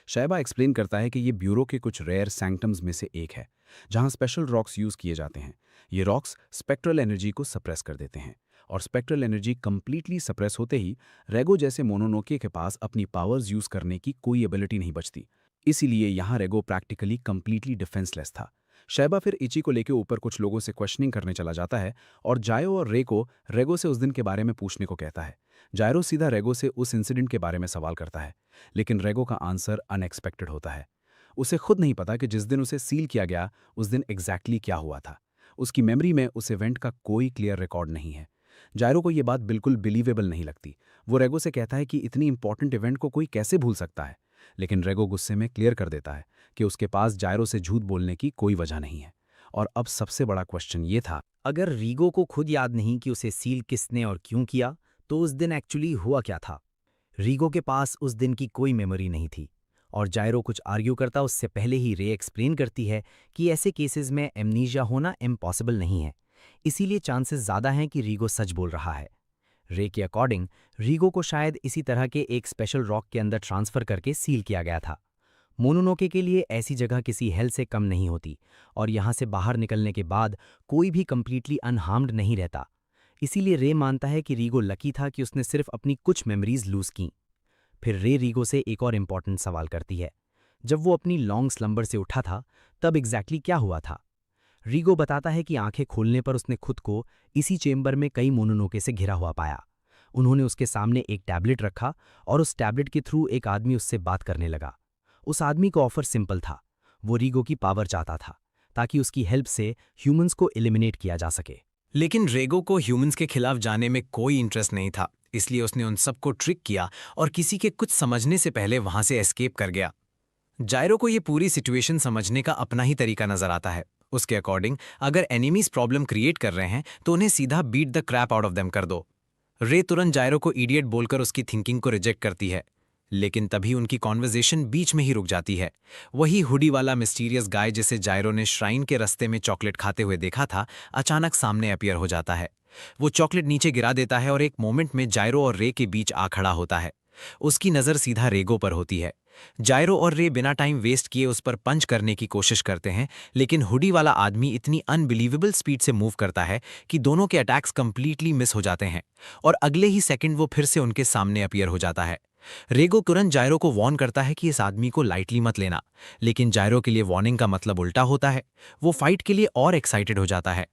शेबा एक्सप्लेन करता है कि ये ब्यूरो के कुछ रेयर सैंक्टम्स में से एक है, जहां स्पेशल रॉक्स यूज किए जाते हैं। ये रॉक्स स्पेक्ट्रल एनर्जी को सप्रेस कर देते हैं, और स्पेक्ट्रल एनर्जी कंप्लीटली सप्रेस होते ही रेगो जैसे मोनोनोके के पास अपनी पावर्स यूज करने की कोई एबिलिटी नहीं बचती। इसीलिए यहाँ रेगो प्रैक्टिकली कंप्लीटली डिफेंसलेस था। शेबा फिर इची को लेकर ऊपर कुछ लोगों से क्वेश्चनिंग करने चला जाता है और जायो और रे को रेगो से उस दिन के बारे में पूछने को कहता है। जायरो सीधा रेगो से उस इंसिडेंट के बारे में सवाल करता है, लेकिन रेगो का आंसर अनएक्सपेक्टेड होता है। उसे खुद नहीं पता कि जिस दिन उसे सील किया गया उस दिन एग्जैक्टली क्या हुआ था। उसकी मेमोरी में उस इवेंट का कोई क्लियर रिकॉर्ड नहीं है। जायरो को ये बात बिल्कुल बिलीवेबल नहीं लगती। वो रेगो से कहता है कि इतनी इंपॉर्टेंट इवेंट को कोई कैसे भूल सकता है, लेकिन रेगो गुस्से में क्लियर कर देता है कि उसके पास जायरो से झूठ बोलने की कोई वजह नहीं है। और अब सबसे बड़ा क्वेश्चन ये था, अगर रीगो को खुद याद नहीं कि उसे सील किसने और क्यों किया, तो उस दिन एक्चुअली हुआ क्या था। रीगो के पास उस दिन की कोई मेमोरी नहीं थी, और जायरो कुछ आर्ग्यू करता उससे पहले ही रे एक्सप्लेन करती है कि ऐसे केसेस में एमनीशिया होना इम्पॉसिबल नहीं है, इसीलिए चांसेस ज़्यादा हैं कि रीगो सच बोल रहा है। रे के अकॉर्डिंग रीगो को शायद इसी तरह के एक स्पेशल रॉक के अंदर ट्रांसफर करके सील किया गया था। मोनोनोके के लिए ऐसी जगह किसी हेल से कम नहीं होती, और यहाँ से बाहर निकलने के बाद कोई भी कंप्लीटली अनहार्म्ड नहीं रहता। इसीलिए रे मानता है कि रीगो लकी था कि उसने सिर्फ अपनी कुछ मेमोरीज लूज की। फिर रे रीगो से एक और इम्पॉर्टेंट सवाल करती है, जब वो अपनी लॉन्ग स्लंबर से उठा था तब एग्जैक्टली क्या हुआ था। रीगो बताता है कि आंखें खोलने पर उसने खुद को इसी चेंबर में कई मोनोनोके से घिरा हुआ पाया। उन्होंने उसके सामने एक टैबलेट रखा और उस टैबलेट के थ्रू एक आदमी उससे बात करने लगा। उस आदमी का ऑफर सिंपल था, वो रीगो की पावर चाहता था ताकि उसकी हेल्प से ह्यूमंस को एलिमिनेट किया जा सके। लेकिन रेगो को ह्यूमंस के खिलाफ जाने में कोई इंटरेस्ट नहीं था, इसलिए उसने उन सबको ट्रिक किया और किसी के कुछ समझने से पहले वहां से एस्केप कर गया। जायरो को ये पूरी सिचुएशन समझने का अपना ही तरीका नजर आता है। उसके अकॉर्डिंग अगर एनिमीज प्रॉब्लम क्रिएट कर रहे हैं तो उन्हें सीधा beat the crap out of them कर दो। रे तुरंत जायरो को इडियट बोलकर उसकी थिंकिंग को रिजेक्ट करती है। लेकिन तभी उनकी कॉन्वर्जेशन बीच में ही रुक जाती है। वही हुडी वाला मिस्टीरियस गाय जिसे जायरो ने श्राइन के रास्ते में चॉकलेट खाते हुए देखा था, अचानक सामने अपीयर हो जाता है। वो चॉकलेट नीचे गिरा देता है और एक मोमेंट में जायरो और रे के बीच आ खड़ा होता है। उसकी नज़र सीधा रेगो पर होती है। जायरो और रे बिना टाइम वेस्ट किए उस पर पंच करने की कोशिश करते हैं, लेकिन हुडी वाला आदमी इतनी अनबिलीवेबल स्पीड से मूव करता है कि दोनों के अटैक्स कंप्लीटली मिस हो जाते हैं और अगले ही सेकंड वो फिर से उनके सामने अपीयर हो जाता है। रेगो तुरंत जायरो को वार्न करता है कि इस आदमी को लाइटली मत लेना, लेकिन जायरो के लिए वार्निंग का मतलब उल्टा होता है। वो फाइट के लिए और एक्साइटेड हो जाता है।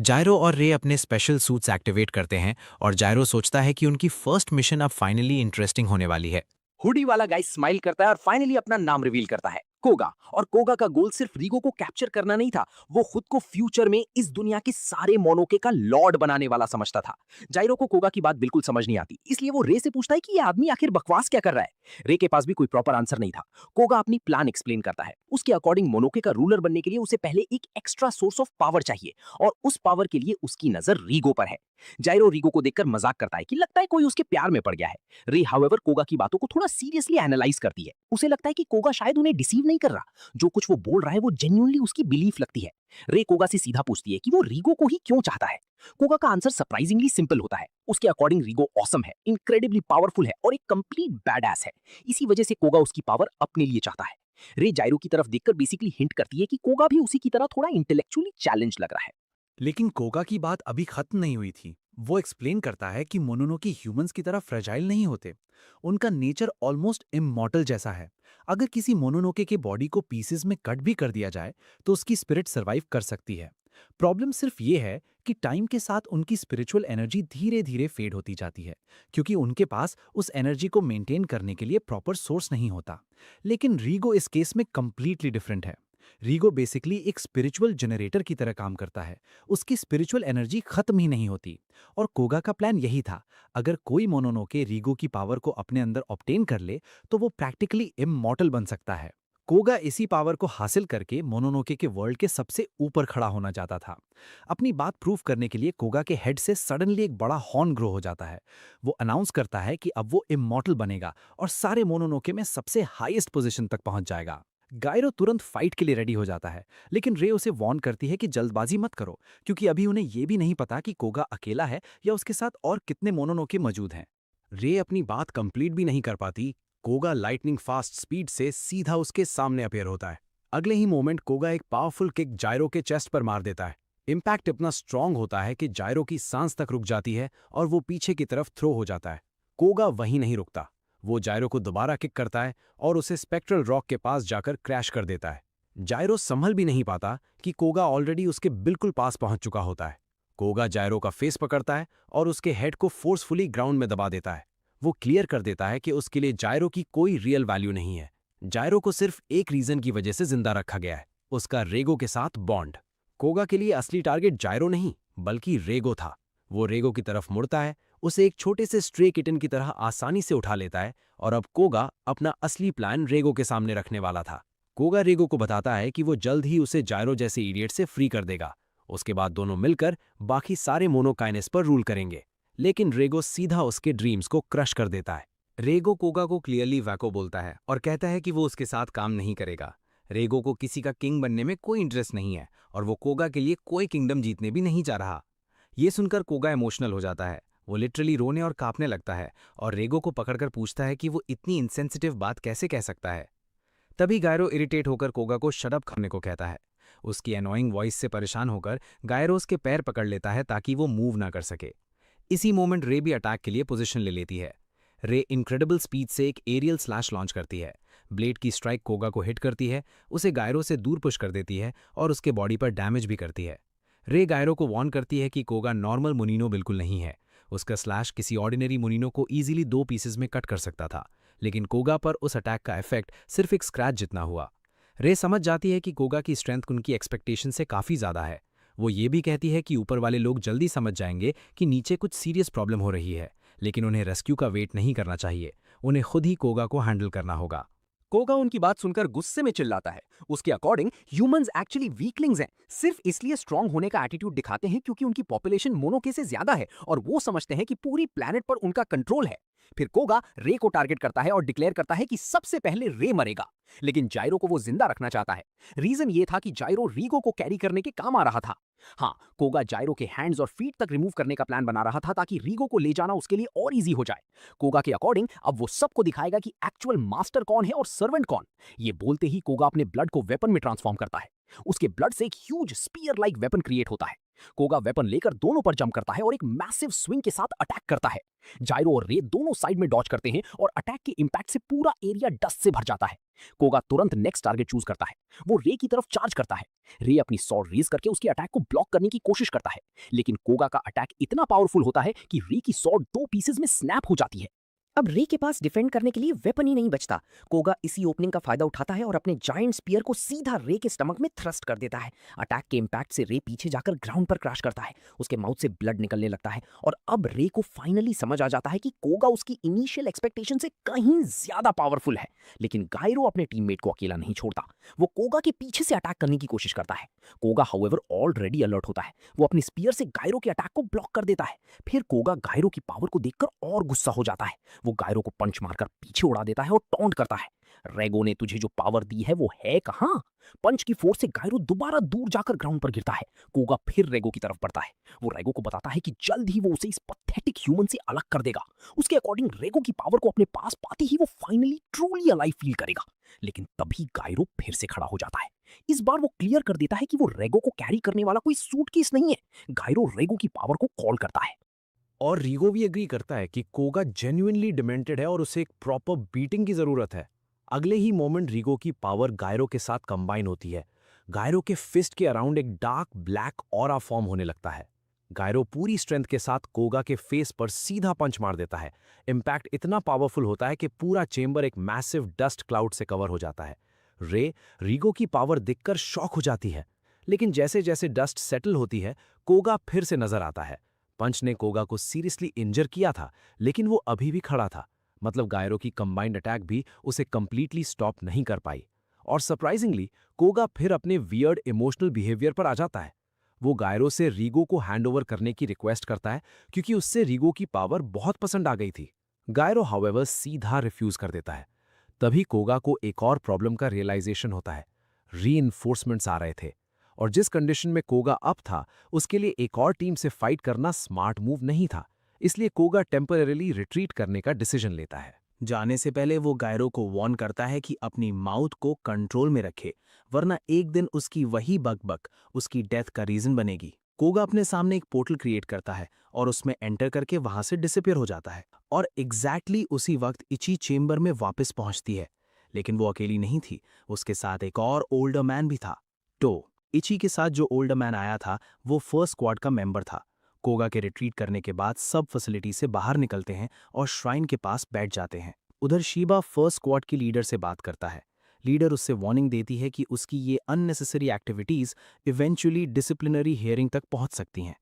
जायरो और रे अपने स्पेशल सूट्स एक्टिवेट करते हैं और जायरो सोचता है कि उनकी फर्स्ट मिशन अब फाइनली इंटरेस्टिंग होने वाली है। हुडी वाला गाय स्माइल करता है और फाइनली अपना नाम रिवील करता है, कोगा। और कोगा का गोल सिर्फ रीगो को कैप्चर करना नहीं था, वो खुद को फ्यूचर में इस दुनिया के सारे मोनोके का लॉर्ड बनाने वाला समझता था। जायरो को कोगा की बात बिल्कुल समझ नहीं आती, इसलिए वो रे से पूछता है कि ये आदमी आखिर बकवास क्या कर रहा है। रे के पास भी कोई प्रॉपर आंसर नहीं था। कोगा अपनी प्लान एक्सप्लेन करता है। उसके अकॉर्डिंग मोनोके का रूलर बनने के लिए उसे पहले एक एक्स्ट्रा सोर्स ऑफ पावर चाहिए और उस पावर के लिए उसकी नजर रीगो पर है। जायरो रीगो को देखकर मजाक करता है कि लगता है कोई उसके प्यार में पड़ गया है। रे हाउएवर कोगा की बातों को थोड़ा सीरियसली एनालाइज करती है। उसे लगता है कि कोगा शायद उन्हें डिसीव नहीं कर रहा, जो कुछ वो बोल रहा है वो जेन्युइनली उसकी बिलीफ लगती है। रे कोगा से सीधा पूछती है कि वो रीगो को ही क्यों चाहता है। कोगा का आंसर सरप्राइजिंगली सिंपल होता है। उसके अकॉर्डिंग रीगो ऑसम है, इनक्रेडिबली पावरफुल है और एक कंप्लीट बैडएस है। इसी वजह से कोगा उसकी पावर अपने लिए चाहता है। रे जायरो की तरफ देखकर बेसिकली हिंट करती है कि कोगा भी उसी की तरह थोड़ा इंटेलेक्चुअली चैलेंज लग रहा है। लेकिन कोगा की बात अभी खत्म नहीं हुई थी। वो एक्सप्लेन करता है कि मोनोनोके ह्यूमंस की तरह फ्रेजाइल नहीं होते। उनका नेचर ऑलमोस्ट इमॉर्टल जैसा है। अगर किसी मोनोनोके के बॉडी को पीसेस में कट भी कर दिया जाए तो उसकी स्पिरिट सर्वाइव कर सकती है। प्रॉब्लम सिर्फ ये है कि टाइम के साथ उनकी स्पिरिचुअल एनर्जी धीरे धीरे फेड होती जाती है, क्योंकि उनके पास उस एनर्जी को मेंटेन करने के लिए प्रॉपर सोर्स नहीं होता। लेकिन रीगो इस केस में कंप्लीटली डिफरेंट है। रीगो बेसिकली एक स्पिरिचुअल जनरेटर की तरह काम करता है। उसकी स्पिरिचुअल एनर्जी खत्म ही नहीं होती। और कोगा का प्लान यही था, अगर कोई मोनोनोके रीगो की पावर को अपने अंदर ऑब्टेन कर ले तो वो प्रैक्टिकली इमॉर्टल बन सकता है। कोगा इसी पावर को हासिल करके मोनोनोके के वर्ल्ड के सबसे ऊपर खड़ा होना चाहता था। अपनी बात प्रूव करने के लिए कोगा के हेड से सडनली एक बड़ा हॉर्न ग्रो हो जाता है। वो अनाउंस करता है कि अब वो इमॉर्टल बनेगा और सारे मोनोनोके में सबसे हाईएस्ट पोजीशन तक पहुंच जाएगा। गायरो तुरंत फाइट के लिए रेडी हो जाता है, लेकिन रे उसे वार्न करती है कि जल्दबाजी मत करो, क्योंकि अभी उन्हें यह भी नहीं पता कि कोगा अकेला है या उसके साथ और कितने मोनोनोके मौजूद हैं। रे अपनी बात कंप्लीट भी नहीं कर पाती, कोगा लाइटनिंग फास्ट स्पीड से सीधा उसके सामने अपीयर होता है। अगले ही मोमेंट कोगा एक पावरफुल किक जायरो के चेस्ट पर मार देता है। इम्पैक्ट इतना स्ट्रांग होता है कि जायरो की सांस तक रुक जाती है और वो पीछे की तरफ थ्रो हो जाता है। कोगा वहीं नहीं रुकता, वो जायरो को दोबारा किक करता है और उसे स्पेक्ट्रल रॉक के पास जाकर क्रैश कर देता है। जायरो संभल भी नहीं पाता कि कोगा ऑलरेडी उसके बिल्कुल पास पहुंच चुका होता है। कोगा जायरो का फेस पकड़ता है और उसके हेड को फोर्सफुली ग्राउंड में दबा देता है। वो क्लियर कर देता है कि उसके लिए जायरो की कोई रियल वैल्यू नहीं है। जायरो को सिर्फ एक रीजन की वजह से जिंदा रखा गया है, उसका रेगो के साथ बॉन्ड। कोगा के लिए असली टारगेट जायरो नहीं बल्कि रेगो था। वो रेगो की तरफ मुड़ता है, उसे एक छोटे से स्ट्रे किटन की तरह आसानी से उठा लेता है और अब कोगा अपना असली प्लान रेगो के सामने रखने वाला था। कोगा रेगो को बताता है कि वो जल्द ही उसे जायरो जैसे इडियट से फ्री कर देगा। उसके बाद दोनों मिलकर बाकी सारे मोनोकाइनेस पर रूल करेंगे। लेकिन रेगो सीधा उसके ड्रीम्स को क्रश कर देता है। रेगो कोगा को क्लियरली वैको बोलता है और कहता है कि वो उसके साथ काम नहीं करेगा। रेगो को किसी का किंग बनने में कोई इंटरेस्ट नहीं है और वो कोगा के लिए कोई किंगडम जीतने भी नहीं चाह रहा। ये सुनकर कोगा इमोशनल हो जाता है। वो लिटरली रोने और कांपने लगता है और रेगो को पकड़कर पूछता है कि वो इतनी इंसेंसिटिव बात कैसे कह सकता है। तभी गायरो इरिटेट होकर कोगा को शट अप करने को कहता है। उसकी एनोइंग वॉइस से परेशान होकर गायरो उसके पैर पकड़ लेता है ताकि वो मूव ना कर सके। इसी मोमेंट रे भी अटैक के लिए पोजीशन ले लेती है। रे इनक्रेडिबल स्पीड से एक एरियल स्लैश लॉन्च करती है। ब्लेड की स्ट्राइक कोगा को हिट करती है, उसे गायरो से दूर पुश कर देती है और उसके बॉडी पर डैमेज भी करती है। रे गायरो को वार्न करती है कि कोगा नॉर्मल मुनीनो बिल्कुल नहीं है। उसका स्लैश किसी ऑर्डिनरी मुनीनो को ईजिली 2 पीसेस में कट कर सकता था, लेकिन कोगा पर उस अटैक का इफेक्ट सिर्फ एक स्क्रैच जितना हुआ। रे समझ जाती है कि कोगा की स्ट्रेंथ उनकी एक्सपेक्टेशन से काफ़ी ज़्यादा है। वो ये भी कहती है कि ऊपर वाले लोग जल्दी समझ जाएंगे कि नीचे कुछ सीरियस प्रॉब्लम हो रही है, लेकिन उन्हें रेस्क्यू का वेट नहीं करना चाहिए। उन्हें खुद ही कोगा को हैंडल करना होगा। कोगा उनकी बात सुनकर गुस्से में चिल्लाता है। उसके अकॉर्डिंग ह्यूमंस एक्चुअली वीकलिंग्स हैं, सिर्फ इसलिए स्ट्रांग होने का एटीट्यूड दिखाते हैं क्योंकि उनकी पॉपुलेशन मोनोके से ज्यादा है और वो समझते हैं कि पूरी प्लैनेट पर उनका कंट्रोल है। फिर कोगा रे को टारगेट करता है और डिक्लेयर करता है कि सबसे पहले रे मरेगा। लेकिन जायरो को वो जिंदा रखना चाहता है। रीजन ये था कि जायरो रीगो को कैरी करने के काम आ रहा था। हाँ, कोगा जायरो के हैंड्स और फीट तक रिमूव करने का प्लान बना रहा था ताकि रीगो को ले जाना उसके लिए और इजी हो जाए। कोगा के अकॉर्डिंग अब वो सबको दिखाएगा कि एक्चुअल मास्टर कौन है और सर्वेंट कौन। ये बोलते ही कोगा अपने ब्लड को वेपन में ट्रांसफॉर्म करता है। उसके ब्लड से एक huge sphere like weapon create होता है। कोगा वेपन लेकर दोनों पर जंप करता है और एक मैसिव स्विंग के साथ अटैक करता है। जायरो और रे दोनों साइड में डॉज करते हैं और अटैक के इंपैक्ट से पूरा एरिया डस्ट से भर जाता है। कोगा तुरंत नेक्स्ट टारगेट चूज करता है। वो रे की तरफ चार्ज करता है। रे अपनी स्वॉर्ड रेज करके उसके अटैक को ब्लॉक करने की कोशिश करता है, लेकिन कोगा का अटैक इतना पावरफुल होता है कि रे की स्वॉर्ड 2 पीसेस में स्नैप हो जाती है। अब रे के पास डिफेंड करने के लिए वेपन ही नहीं बचता। कोगा इसी ओपनिंग का फायदा उठाता है और अपने जायंट स्पीयर को सीधा रे के स्टमक में थ्रस्ट कर देता है। अटैक के इंपैक्ट से रे पीछे जाकर ग्राउंड पर क्रैश करता है। उसके माउथ से ब्लड निकलने लगता है और अब रे को फाइनली समझ आ जाता है कि कोगा उसकी इनिशियल एक्सपेक्टेशन से कहीं ज्यादा पावरफुल है। लेकिन गायरो अपने टीममेट को अकेला नहीं छोड़ता। वो कोगा के पीछे से अटैक करने की कोशिश करता है। कोगा हाउएवर ऑलरेडी अलर्ट होता है। वो अपनी स्पीयर से गायरो के अटैक को ब्लॉक कर देता है। फिर कोगा गायरो की पावर को देखकर और गुस्सा हो जाता है। वो गायरो को पंच मारकर पीछे उड़ा देता है और टॉन्ट करता है। रेगो ने तुझे जो पावर दी है वो है कहां? पंच की फोर्स से गायरो दोबारा दूर जाकर ग्राउंड पर गिरता है। कोगा फिर रेगो की तरफ बढ़ता है। वो रेगो को बताता है कि जल्द ही वो उसे इस पथेटिक ह्यूमन से अलग कर देगा। उसके अकॉर्डिंग रेगो की पावर को अपने पास पाते ही वो फाइनली ट्रूली अलाइव फील करेगा। लेकिन तभी गायरो फिर से खड़ा हो जाता है। इस बार वो क्लियर कर देता है कि वो रेगो को कैरी करने वाला कोई सूटकेस नहीं है। गायरो रेगो की पावर को कॉल करता है। और रीगो भी एग्री करता है कि कोगा जेन्युइनली डिमेंटेड है और उसे एक प्रॉपर बीटिंग की जरूरत है। अगले ही मोमेंट रीगो की पावर गायरो के साथ कंबाइन होती है। गायरो के फिस्ट के अराउंड एक डार्क ब्लैक ऑरा फॉर्म होने लगता है। गायरो पूरी स्ट्रेंथ के साथ कोगा के फेस पर सीधा पंच मार देता है। इंपैक्ट इतना पावरफुल होता है कि पूरा चेंबर एक मैसिव डस्ट क्लाउड से कवर हो जाता है। रे रीगो की पावर देखकर शॉक हो जाती है, लेकिन जैसे जैसे डस्ट सेटल होती है कोगा फिर से नजर आता है। पंच ने कोगा को सीरियसली इंजर किया था, लेकिन वो अभी भी खड़ा था। मतलब गायरो की कंबाइंड अटैक भी उसे कंप्लीटली स्टॉप नहीं कर पाई। और सरप्राइजिंगली कोगा फिर अपने वियर्ड इमोशनल बिहेवियर पर आ जाता है। वो गायरो से रीगो को हैंडओवर करने की रिक्वेस्ट करता है क्योंकि उससे रीगो की पावर बहुत पसंद आ गई थी। गायरो हाउएवर सीधा रिफ्यूज कर देता है। तभी कोगा को एक और प्रॉब्लम का रियलाइजेशन होता है। रीइंफोर्समेंट्स आ रहे थे और जिस कंडीशन में कोगा अप था उसके लिए एक और टीम से फाइट करना स्मार्ट मूव नहीं था। इसलिए कोगा टेम्पररीली रिट्रीट करने का डिसीजन लेता है। जाने से पहले वो गायरो को वार्न करता है कि अपनी माउथ को कंट्रोल में रखे, वरना एक दिन उसकी वही बकबक उसकी डेथ का रीजन बनेगी। कोगा अपने सामने एक पोर्टल क्रिएट करता है और उसमें एंटर करके वहां से डिसअपीयर हो जाता है। और एग्जैक्टली उसी वक्त इची चेंबर में वापस पहुंचती है। लेकिन वो अकेली नहीं थी, उसके साथ एक और ओल्डर मैन भी था। तो इची के साथ जो ओल्डर मैन आया था वो फर्स्ट स्क्वाड का मेंबर था। कोगा के रिट्रीट करने के बाद सब फैसिलिटी से बाहर निकलते हैं और श्राइन के पास बैठ जाते हैं। उधर शीबा फर्स्ट स्क्वाड की लीडर से बात करता है। लीडर उससे वार्निंग देती है कि उसकी ये unnecessary activities eventually disciplinary hearing तक पहुंच सकती हैं।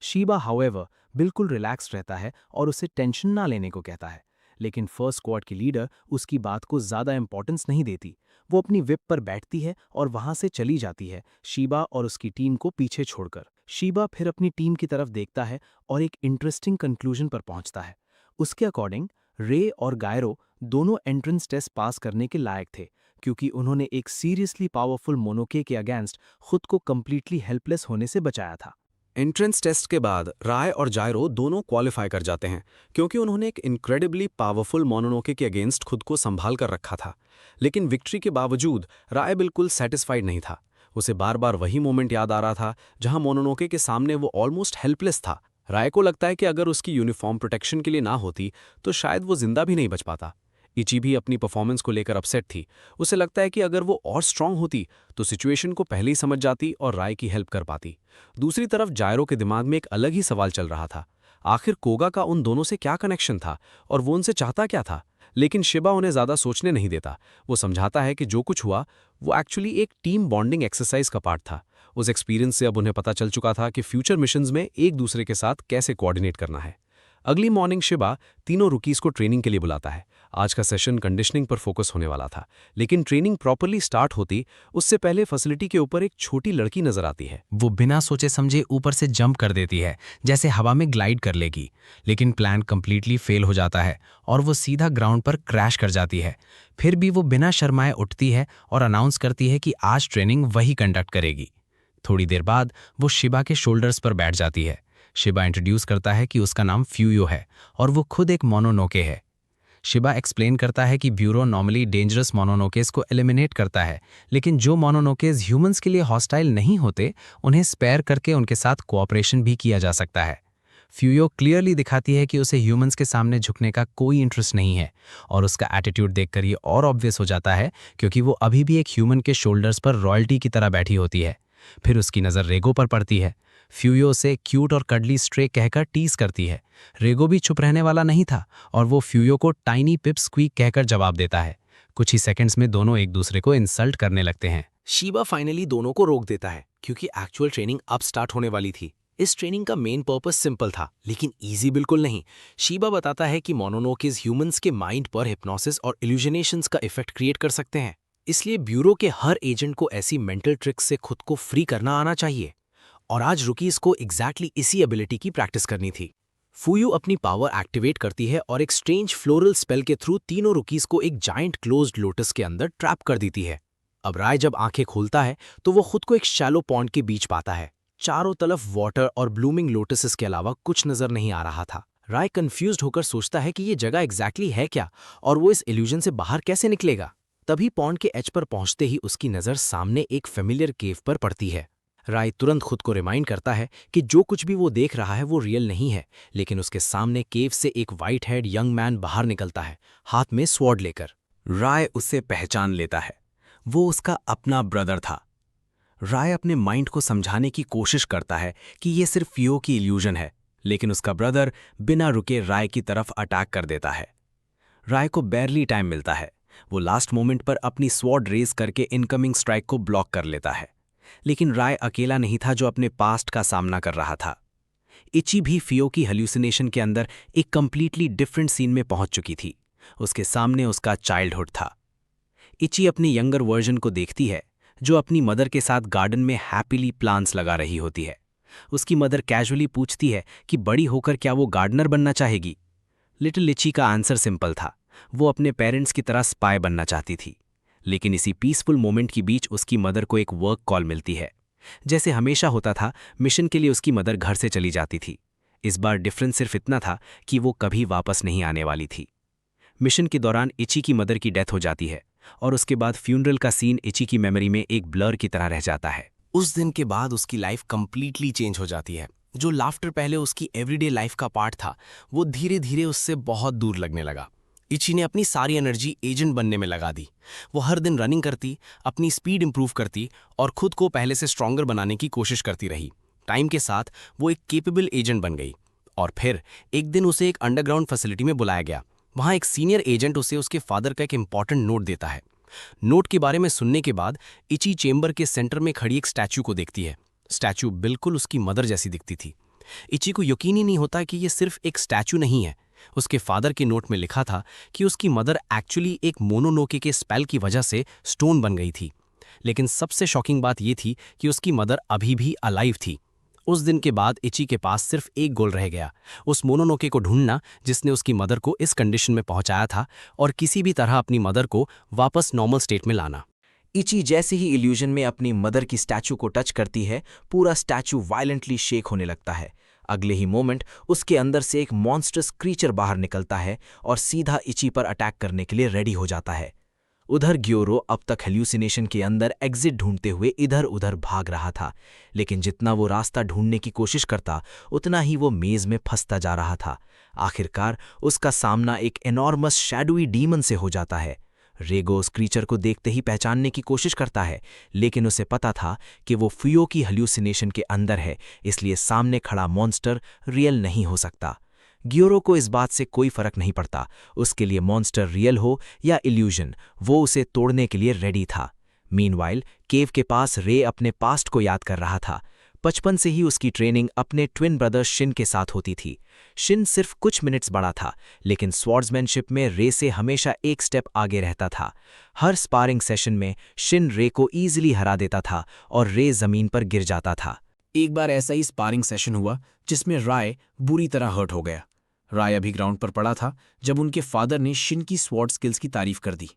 शीबा हाउएवर बिल्कुल रिलैक्स्ड रहता है और उसे टेंशन ना लेने को कहता है। लेकिन फर्स्ट स्क्वाड की लीडर उसकी बात को ज्यादा इंपॉर्टेंस नहीं देती। वो अपनी विप पर बैठती है और वहां से चली जाती है, शीबा और उसकी टीम को पीछे छोड़कर। शीबा फिर अपनी टीम की तरफ देखता है और एक इंटरेस्टिंग कंक्लूजन पर पहुंचता है। उसके अकॉर्डिंग रे और गायरो दोनों एंट्रेंस टेस्ट पास करने के लायक थे, क्योंकि उन्होंने एक सीरियसली पावरफुल मोनोके के अगेंस्ट खुद को कंप्लीटली हेल्पलेस होने से बचाया था। एंट्रेंस टेस्ट के बाद राय और जायरो दोनों क्वालिफाई कर जाते हैं, क्योंकि उन्होंने एक इनक्रेडिबली पावरफुल मोनोनोके के अगेंस्ट खुद को संभाल कर रखा था। लेकिन विक्ट्री के बावजूद राय बिल्कुल सेटिस्फाइड नहीं था। उसे बार बार वही मोमेंट याद आ रहा था जहां मोनोनोके के सामने वो ऑलमोस्ट हेल्पलेस था। राय को लगता है कि अगर उसकी यूनिफॉर्म प्रोटेक्शन के लिए ना होती तो शायद वो जिंदा भी नहीं बच पाता। इची भी अपनी परफॉर्मेंस को लेकर अपसेट थी। उसे लगता है कि अगर वो और स्ट्रांग होती तो सिचुएशन को पहले ही समझ जाती और राय की हेल्प कर पाती। दूसरी तरफ जायरो के दिमाग में एक अलग ही सवाल चल रहा था। आखिर कोगा का उन दोनों से क्या कनेक्शन था और वो उनसे चाहता क्या था? लेकिन शिबा उन्हें ज्यादा सोचने नहीं देता। वो समझाता है कि जो कुछ हुआ वो एक्चुअली एक टीम बॉन्डिंग एक्सरसाइज का पार्ट था। उस एक्सपीरियंस से अब उन्हें पता चल चुका था कि फ्यूचर मिशंस में एक दूसरे के साथ कैसे कोऑर्डिनेट करना है। अगली मॉर्निंग शिबा तीनों रुकीज को ट्रेनिंग के लिए बुलाता है। आज का सेशन कंडीशनिंग पर फोकस होने वाला था, लेकिन ट्रेनिंग प्रॉपरली स्टार्ट होती उससे पहले फैसिलिटी के ऊपर एक छोटी लड़की नजर आती है। वो बिना सोचे समझे ऊपर से जंप कर देती है, जैसे हवा में ग्लाइड कर लेगी। लेकिन प्लान कंप्लीटली फेल हो जाता है और वो सीधा ग्राउंड पर क्रैश कर जाती है। फिर भी वो बिना शर्माए उठती है और अनाउंस करती है कि आज ट्रेनिंग वही कंडक्ट करेगी। थोड़ी देर बाद वो शिबा के शोल्डर्स पर बैठ जाती है। शिबा इंट्रोड्यूस करता है कि उसका नाम फ्यूयो है और वो खुद एक मोनोनोके है। शिबा एक्सप्लेन करता है कि ब्यूरो नॉर्मली डेंजरस मोनोनोकेस को एलिमिनेट करता है, लेकिन जो मोनोनोकेस ह्यूमंस के लिए हॉस्टाइल नहीं होते, उन्हें स्पेयर करके उनके साथ कोऑपरेशन भी किया जा सकता है। फ्यूयो क्लियरली दिखाती है कि उसे ह्यूमंस के सामने झुकने का कोई इंटरेस्ट नहीं है, और उसका एटीट्यूड देखकर ये और ऑब्वियस हो जाता है क्योंकि वो अभी भी एक ह्यूमन के शोल्डर्स पर रॉयल्टी की तरह बैठी होती है। फिर उसकी नज़र रेगो पर पड़ती है। फ्यूयो से क्यूट और कडली स्ट्रे कहकर टीज करती है। रेगो भी चुप रहने वाला नहीं था और वो फ्यूयो को टाइनी पिप स्क्वीक कहकर जवाब देता है। कुछ ही सेकंड्स में दोनों एक दूसरे को इंसल्ट करने लगते हैं। शीबा फाइनली दोनों को रोक देता है क्योंकि एक्चुअल ट्रेनिंग अब स्टार्ट होने वाली थी। इस ट्रेनिंग का मेन पर्पस सिंपल था, लेकिन इजी बिल्कुल नहीं। शीबा बताता है कि मोनोनोकेस ह्यूमंस के माइंड पर हिप्नोसिस और इल्यूजनेशंस का इफेक्ट क्रिएट कर सकते हैं, इसलिए ब्यूरो के हर एजेंट को ऐसी मेंटल ट्रिक्स से खुद को फ्री करना आना चाहिए। और आज रुकीज को एग्जैक्टली इसी एबिलिटी की प्रैक्टिस करनी थी। फूयू अपनी पावर एक्टिवेट करती है और एक स्ट्रेंज फ्लोरल स्पेल के थ्रू तीनों रुकीज को एक जाइंट क्लोज्ड लोटस के अंदर ट्रैप कर देती है। अब राय जब आंखें खोलता है तो वो खुद को एक शैलो पॉन्ड के बीच पाता है। चारों तरफ वाटर और ब्लूमिंग लोटसेस के अलावा कुछ नजर नहीं आ रहा था। राय कंफ्यूज्ड होकर सोचता है कि ये जगह एग्जैक्टली है क्या और वो इस इल्यूजन से बाहर कैसे निकलेगा। तभी पॉन्ड के एज पर पहुंचते ही उसकी नजर सामने एक फेमिलियर केव पर पड़ती है। राय तुरंत खुद को रिमाइंड करता है कि जो कुछ भी वो देख रहा है वो रियल नहीं है, लेकिन उसके सामने केव से एक वाइट हेड यंग मैन बाहर निकलता है, हाथ में स्वॉर्ड लेकर। राय उसे पहचान लेता है। वो उसका अपना ब्रदर था। राय अपने माइंड को समझाने की कोशिश करता है कि ये सिर्फ फ्यूयो की इल्यूजन है, लेकिन उसका ब्रदर बिना रुके राय की तरफ अटैक कर देता है। राय को बैरली टाइम मिलता है। वो लास्ट मोमेंट पर अपनी स्वॉर्ड रेज करके इनकमिंग स्ट्राइक को ब्लॉक कर लेता है, लेकिन राय अकेला नहीं था जो अपने पास्ट का सामना कर रहा था। इची भी फ्यूयो की हेल्यूसिनेशन के अंदर एक कंप्लीटली डिफरेंट सीन में पहुंच चुकी थी। उसके सामने उसका चाइल्डहुड था। इची अपने यंगर वर्जन को देखती है जो अपनी मदर के साथ गार्डन में हैप्पीली प्लांट्स लगा रही होती है। उसकी मदर कैजुअली पूछती है कि बड़ी होकर क्या वो गार्डनर बनना चाहेगी। लिटिल इची का आंसर सिंपल था, वो अपने पेरेंट्स की तरह स्पाई बनना चाहती थी। लेकिन इसी पीसफुल मोमेंट के बीच उसकी मदर को एक वर्क कॉल मिलती है। जैसे हमेशा होता था, मिशन के लिए उसकी मदर घर से चली जाती थी। इस बार डिफरेंस सिर्फ इतना था कि वो कभी वापस नहीं आने वाली थी। मिशन के दौरान इची की मदर की डेथ हो जाती है और उसके बाद फ्यूनरल का सीन इची की मेमोरी में एक ब्लर की तरह रह जाता है। उस दिन के बाद उसकी लाइफ कंप्लीटली चेंज हो जाती है। जो लाफ्टर पहले उसकी एवरीडे लाइफ का पार्ट था, वो धीरे धीरे उससे बहुत दूर लगने लगा। इची ने अपनी सारी एनर्जी एजेंट बनने में लगा दी। वो हर दिन रनिंग करती, अपनी स्पीड इंप्रूव करती और खुद को पहले से स्ट्रॉन्गर बनाने की कोशिश करती रही। टाइम के साथ वो एक केपेबल एजेंट बन गई और फिर एक दिन उसे एक अंडरग्राउंड फैसिलिटी में बुलाया गया। वहाँ एक सीनियर एजेंट उसे उसके फादर का एक इंपॉर्टेंट नोट देता है। नोट के बारे में सुनने के बाद इची चेंबर के सेंटर में खड़ी एक स्टैचू को देखती है। स्टैचू बिल्कुल उसकी मदर जैसी दिखती थी। इची को यकीन ही नहीं होता कि ये सिर्फ एक स्टैचू नहीं है। उसके फादर के नोट में लिखा था कि उसकी मदर एक्चुअली एक मोनोनोके के स्पेल की वजह से स्टोन बन गई थी। लेकिन सबसे शॉकिंग बात यह थी कि उसकी मदर अभी भी अलाइव थी। उस दिन के बाद इची के पास सिर्फ एक गोल रह गया, उस मोनोनोके को ढूंढना जिसने उसकी मदर को इस कंडीशन में पहुंचाया था और किसी भी तरह अपनी मदर को वापस नॉर्मल स्टेट में लाना। इची जैसे ही इल्यूजन में अपनी मदर की स्टैचू को टच करती है, पूरा स्टैचू वायलेंटली शेक होने लगता है। अगले ही मोमेंट उसके अंदर से एक मॉन्स्टरस क्रीचर बाहर निकलता है और सीधा इची पर अटैक करने के लिए रेडी हो जाता है। उधर ग्योरो अब तक हेल्यूसिनेशन के अंदर एग्जिट ढूंढते हुए इधर उधर भाग रहा था, लेकिन जितना वो रास्ता ढूंढने की कोशिश करता उतना ही वो मेज में फंसता जा रहा था। आखिरकार उसका सामना एक एनॉर्मस शैडोई डीमन से हो जाता है। रेगो उस क्रीचर को देखते ही पहचानने की कोशिश करता है, लेकिन उसे पता था कि वो फ्यूयो की हेल्यूसिनेशन के अंदर है, इसलिए सामने खड़ा मॉन्स्टर रियल नहीं हो सकता। ग्योरो को इस बात से कोई फर्क नहीं पड़ता, उसके लिए मॉन्स्टर रियल हो या इल्यूजन, वो उसे तोड़ने के लिए रेडी था। मीनवाइल केव के पास रे अपने पास्ट को याद कर रहा था। बचपन से ही उसकी ट्रेनिंग अपने ट्विन ब्रदर शिन के साथ होती थी। शिन सिर्फ कुछ मिनट्स बड़ा था, लेकिन स्वॉर्ड्समैनशिप में रे से हमेशा एक स्टेप आगे रहता था। हर स्पारिंग सेशन में शिन रे को ईजिली हरा देता था और रे जमीन पर गिर जाता था। एक बार ऐसा ही स्पारिंग सेशन हुआ जिसमें राय बुरी तरह हर्ट हो गया। राय अभी ग्राउंड पर पड़ा था जब उनके फादर ने शिन की स्वॉर्ड स्किल्स की तारीफ कर दी।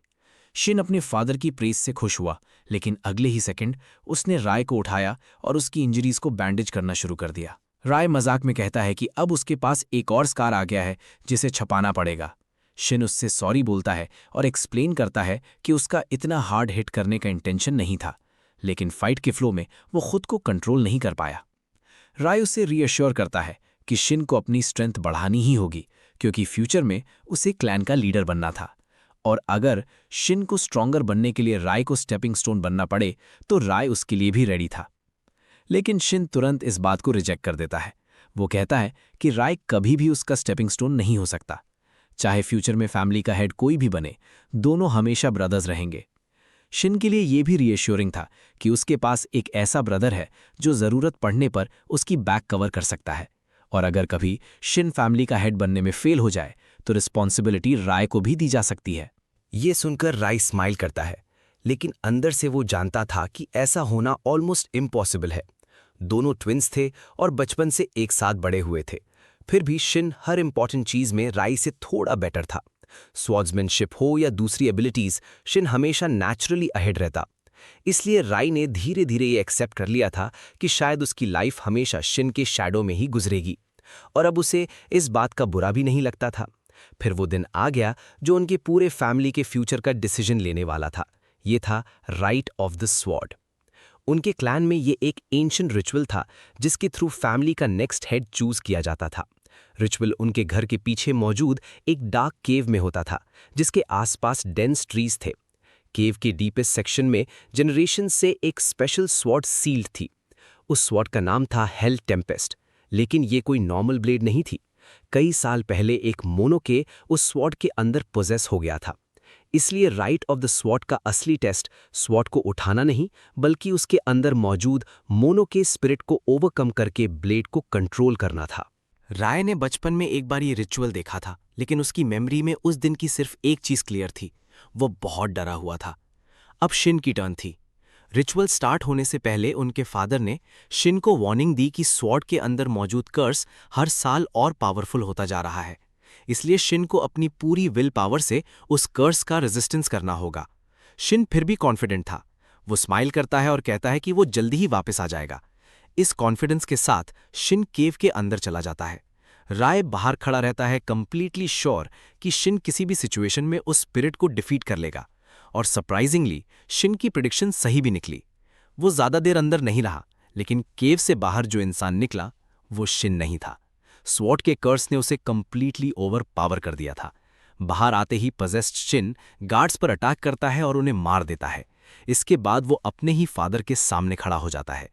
शिन अपने फादर की प्रेस से खुश हुआ, लेकिन अगले ही सेकंड उसने राय को उठाया और उसकी इंजरीज को बैंडेज करना शुरू कर दिया। राय मजाक में कहता है कि अब उसके पास एक और स्कार आ गया है जिसे छपाना पड़ेगा। शिन उससे सॉरी बोलता है और एक्सप्लेन करता है कि उसका इतना हार्ड हिट करने का इंटेंशन नहीं था, लेकिन फाइट के फ्लो में वो खुद को कंट्रोल नहीं कर पाया। राय उसे रीअश्योर करता है कि शिन को अपनी स्ट्रेंथ बढ़ानी ही होगी, क्योंकि फ्यूचर में उसे क्लैन का लीडर बनना था, और अगर शिन को स्ट्रॉन्गर बनने के लिए राय को स्टेपिंग स्टोन बनना पड़े तो राय उसके लिए भी रेडी था। लेकिन शिन तुरंत इस बात को रिजेक्ट कर देता है। वो कहता है कि राय कभी भी उसका स्टेपिंग स्टोन नहीं हो सकता। चाहे फ्यूचर में फैमिली का हेड कोई भी बने, दोनों हमेशा ब्रदर्स रहेंगे। शिन के लिए ये भी रीएश्योरिंग था कि उसके पास एक ऐसा ब्रदर है जो ज़रूरत पड़ने पर उसकी बैक कवर कर सकता है, और अगर कभी शिन फैमिली का हेड बनने में फेल हो जाए तो रिस्पॉन्सिबिलिटी राय को भी दी जा सकती है। ये सुनकर राय स्माइल करता है, लेकिन अंदर से वो जानता था कि ऐसा होना ऑलमोस्ट इम्पॉसिबल है। दोनों ट्विंस थे और बचपन से एक साथ बड़े हुए थे। फिर भी शिन हर इंपॉर्टेंट चीज़ में राय से थोड़ा बेटर था। स्वॉर्ड्समैनशिप हो या दूसरी एबिलिटीज, शिन हमेशा नेचुरली अहेड रहता। इसलिए राय ने धीरे धीरे ये एक्सेप्ट कर लिया था कि शायद उसकी लाइफ हमेशा शिन के शैडो में ही गुजरेगी, और अब उसे इस बात का बुरा भी नहीं लगता था। फिर वो दिन आ गया जो उनके पूरे फैमिली के फ्यूचर का डिसीजन लेने वाला था। ये था राइट ऑफ द स्वॉर्ड। उनके क्लैन में ये एक एंशिएंट रिचुअल था जिसके थ्रू फैमिली का नेक्स्ट हेड चूज किया जाता था। रिचुअल उनके घर के पीछे मौजूद एक डार्क केव में होता था, जिसके आसपास डेंस ट्रीज थे। केव के डीपेस्ट सेक्शन में जनरेशन से एक स्पेशल स्वॉर्ड सील्ड थी। उस स्वॉर्ड का नाम था हेल टेम्पेस्ट, लेकिन ये कोई नॉर्मल ब्लेड नहीं थी। कई साल पहले एक मोनोके उस स्वॉर्ड के अंदर पोजेस हो गया था। इसलिए राइट ऑफ द स्वॉर्ड का असली टेस्ट स्वॉर्ड को उठाना नहीं, बल्कि उसके अंदर मौजूद मोनोके स्पिरिट को ओवरकम करके ब्लेड को कंट्रोल करना था। राय ने बचपन में एक बार ये रिचुअल देखा था, लेकिन उसकी मेमोरी में उस दिन की सिर्फ एक चीज़ क्लियर थी, वो बहुत डरा हुआ था। अब शिन की टर्न थी। रिचुअल स्टार्ट होने से पहले उनके फादर ने शिन को वार्निंग दी कि स्वॉर्ड के अंदर मौजूद कर्स हर साल और पावरफुल होता जा रहा है, इसलिए शिन को अपनी पूरी विल पावर से उस कर्स का रेजिस्टेंस करना होगा। शिन फिर भी कॉन्फिडेंट था। वो स्माइल करता है और कहता है कि वो जल्दी ही वापस आ जाएगा। इस कॉन्फिडेंस के साथ शिन केव के अंदर चला जाता है। राय बाहर खड़ा रहता है, कंप्लीटली श्योर कि शिन किसी भी सिचुएशन में उस स्पिरिट को डिफीट कर लेगा, और सरप्राइजिंगली शिन की प्रिडिक्शन सही भी निकली। वो ज़्यादा देर अंदर नहीं रहा, लेकिन केव से बाहर जो इंसान निकला वो शिन नहीं था। स्वॉर्ड के कर्स ने उसे कंप्लीटली ओवर पावर कर दिया था। बाहर आते ही पजेस्ड शिन गार्ड्स पर अटैक करता है और उन्हें मार देता है। इसके बाद वो अपने ही फादर के सामने खड़ा हो जाता है।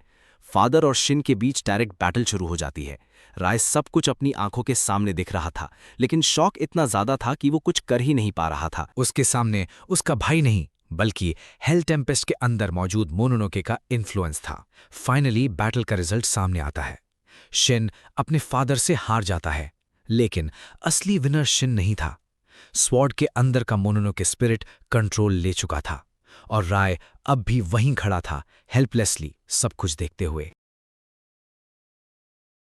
फादर और शिन के बीच डायरेक्ट बैटल शुरू हो जाती है। राय सब कुछ अपनी आंखों के सामने दिख रहा था, लेकिन शॉक इतना ज्यादा था कि वो कुछ कर ही नहीं पा रहा था। उसके सामने उसका भाई नहीं, बल्कि हेल टेम्पेस्ट के अंदर मौजूद मोनोनोके का इन्फ्लुएंस था। फाइनली बैटल का रिजल्ट सामने आता है। शिन अपने फादर से हार जाता है, लेकिन असली विनर शिन नहीं था। स्वॉर्ड के अंदर का मोनोनोके स्पिरिट कंट्रोल ले चुका था, और राय अब भी वहीं खड़ा था, हेल्पलेसली सब कुछ देखते हुए।